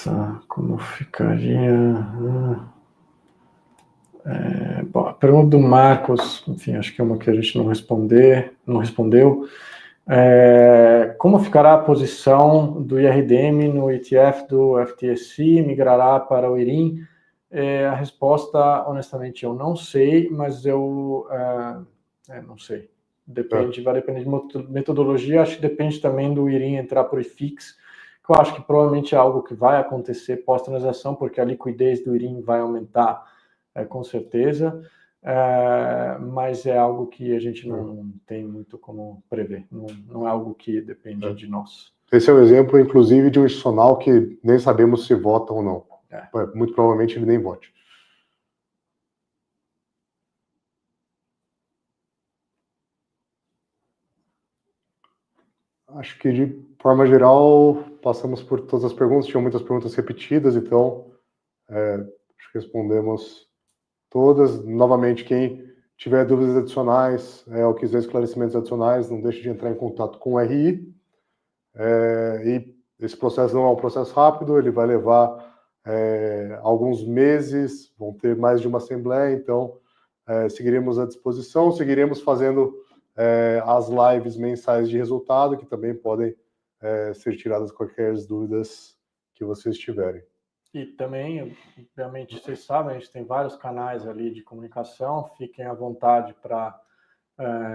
Tá, como ficaria? Bom, a pergunta do Marcos, enfim, acho que é uma que a gente não respondeu. Como ficará a posição do IRDM no ETF do FTSE? Migrará para o IRIM? A resposta, honestamente, eu não sei, mas eu não sei. Depende, vai depender de metodologia, acho que depende também do IRIM entrar por IFIX, que eu acho que provavelmente é algo que vai acontecer pós-transação, porque a liquidez do IRIM vai aumentar, com certeza, mas é algo que a gente não tem muito como prever, não é algo que depende de nós. Esse é um exemplo, inclusive, de um institucional que nem sabemos se vota ou não. Muito provavelmente ele nem vote. Acho que, de forma geral, passamos por todas as perguntas. Tinham muitas perguntas repetidas, então acho que respondemos todas. Novamente, quem tiver dúvidas adicionais ou quiser esclarecimentos adicionais, não deixe de entrar em contato com o RI. E esse processo não é um processo rápido, ele vai levar alguns meses, vão ter mais de uma assembleia, então seguiremos à disposição, seguiremos fazendo as lives mensais de resultado, que também podem ser tiradas qualquer dúvidas que vocês tiverem. E também, obviamente, vocês sabem, a gente tem vários canais ali de comunicação, fiquem à vontade para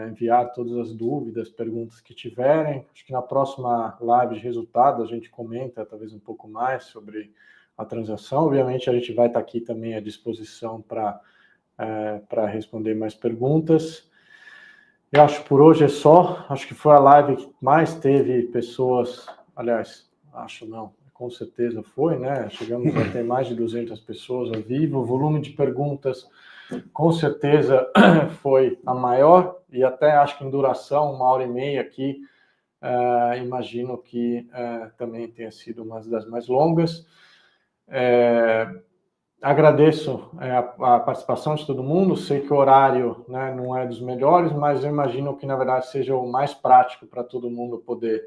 enviar todas as dúvidas, perguntas que tiverem. Acho que na próxima live de resultado a gente comenta talvez um pouco mais sobre a transação. Obviamente, a gente vai estar aqui também à disposição para responder mais perguntas. Eu acho que por hoje é só. Acho que foi a live que mais teve pessoas, aliás, acho não, com certeza foi, né? Chegamos a ter mais de 200 pessoas ao vivo. O volume de perguntas, com certeza, foi a maior, e até acho que em duração, 1h30 aqui, imagino que também tenha sido uma das mais longas. Agradeço a participação de todo mundo. Sei que o horário, né, não é dos melhores, mas eu imagino que, na verdade, seja o mais prático para todo mundo poder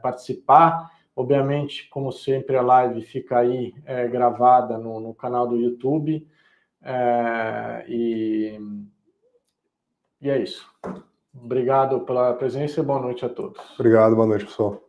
participar. Obviamente, como sempre, a live fica aí gravada no canal do YouTube. E é isso. Obrigado pela presença e boa noite a todos. Obrigado, boa noite, pessoal.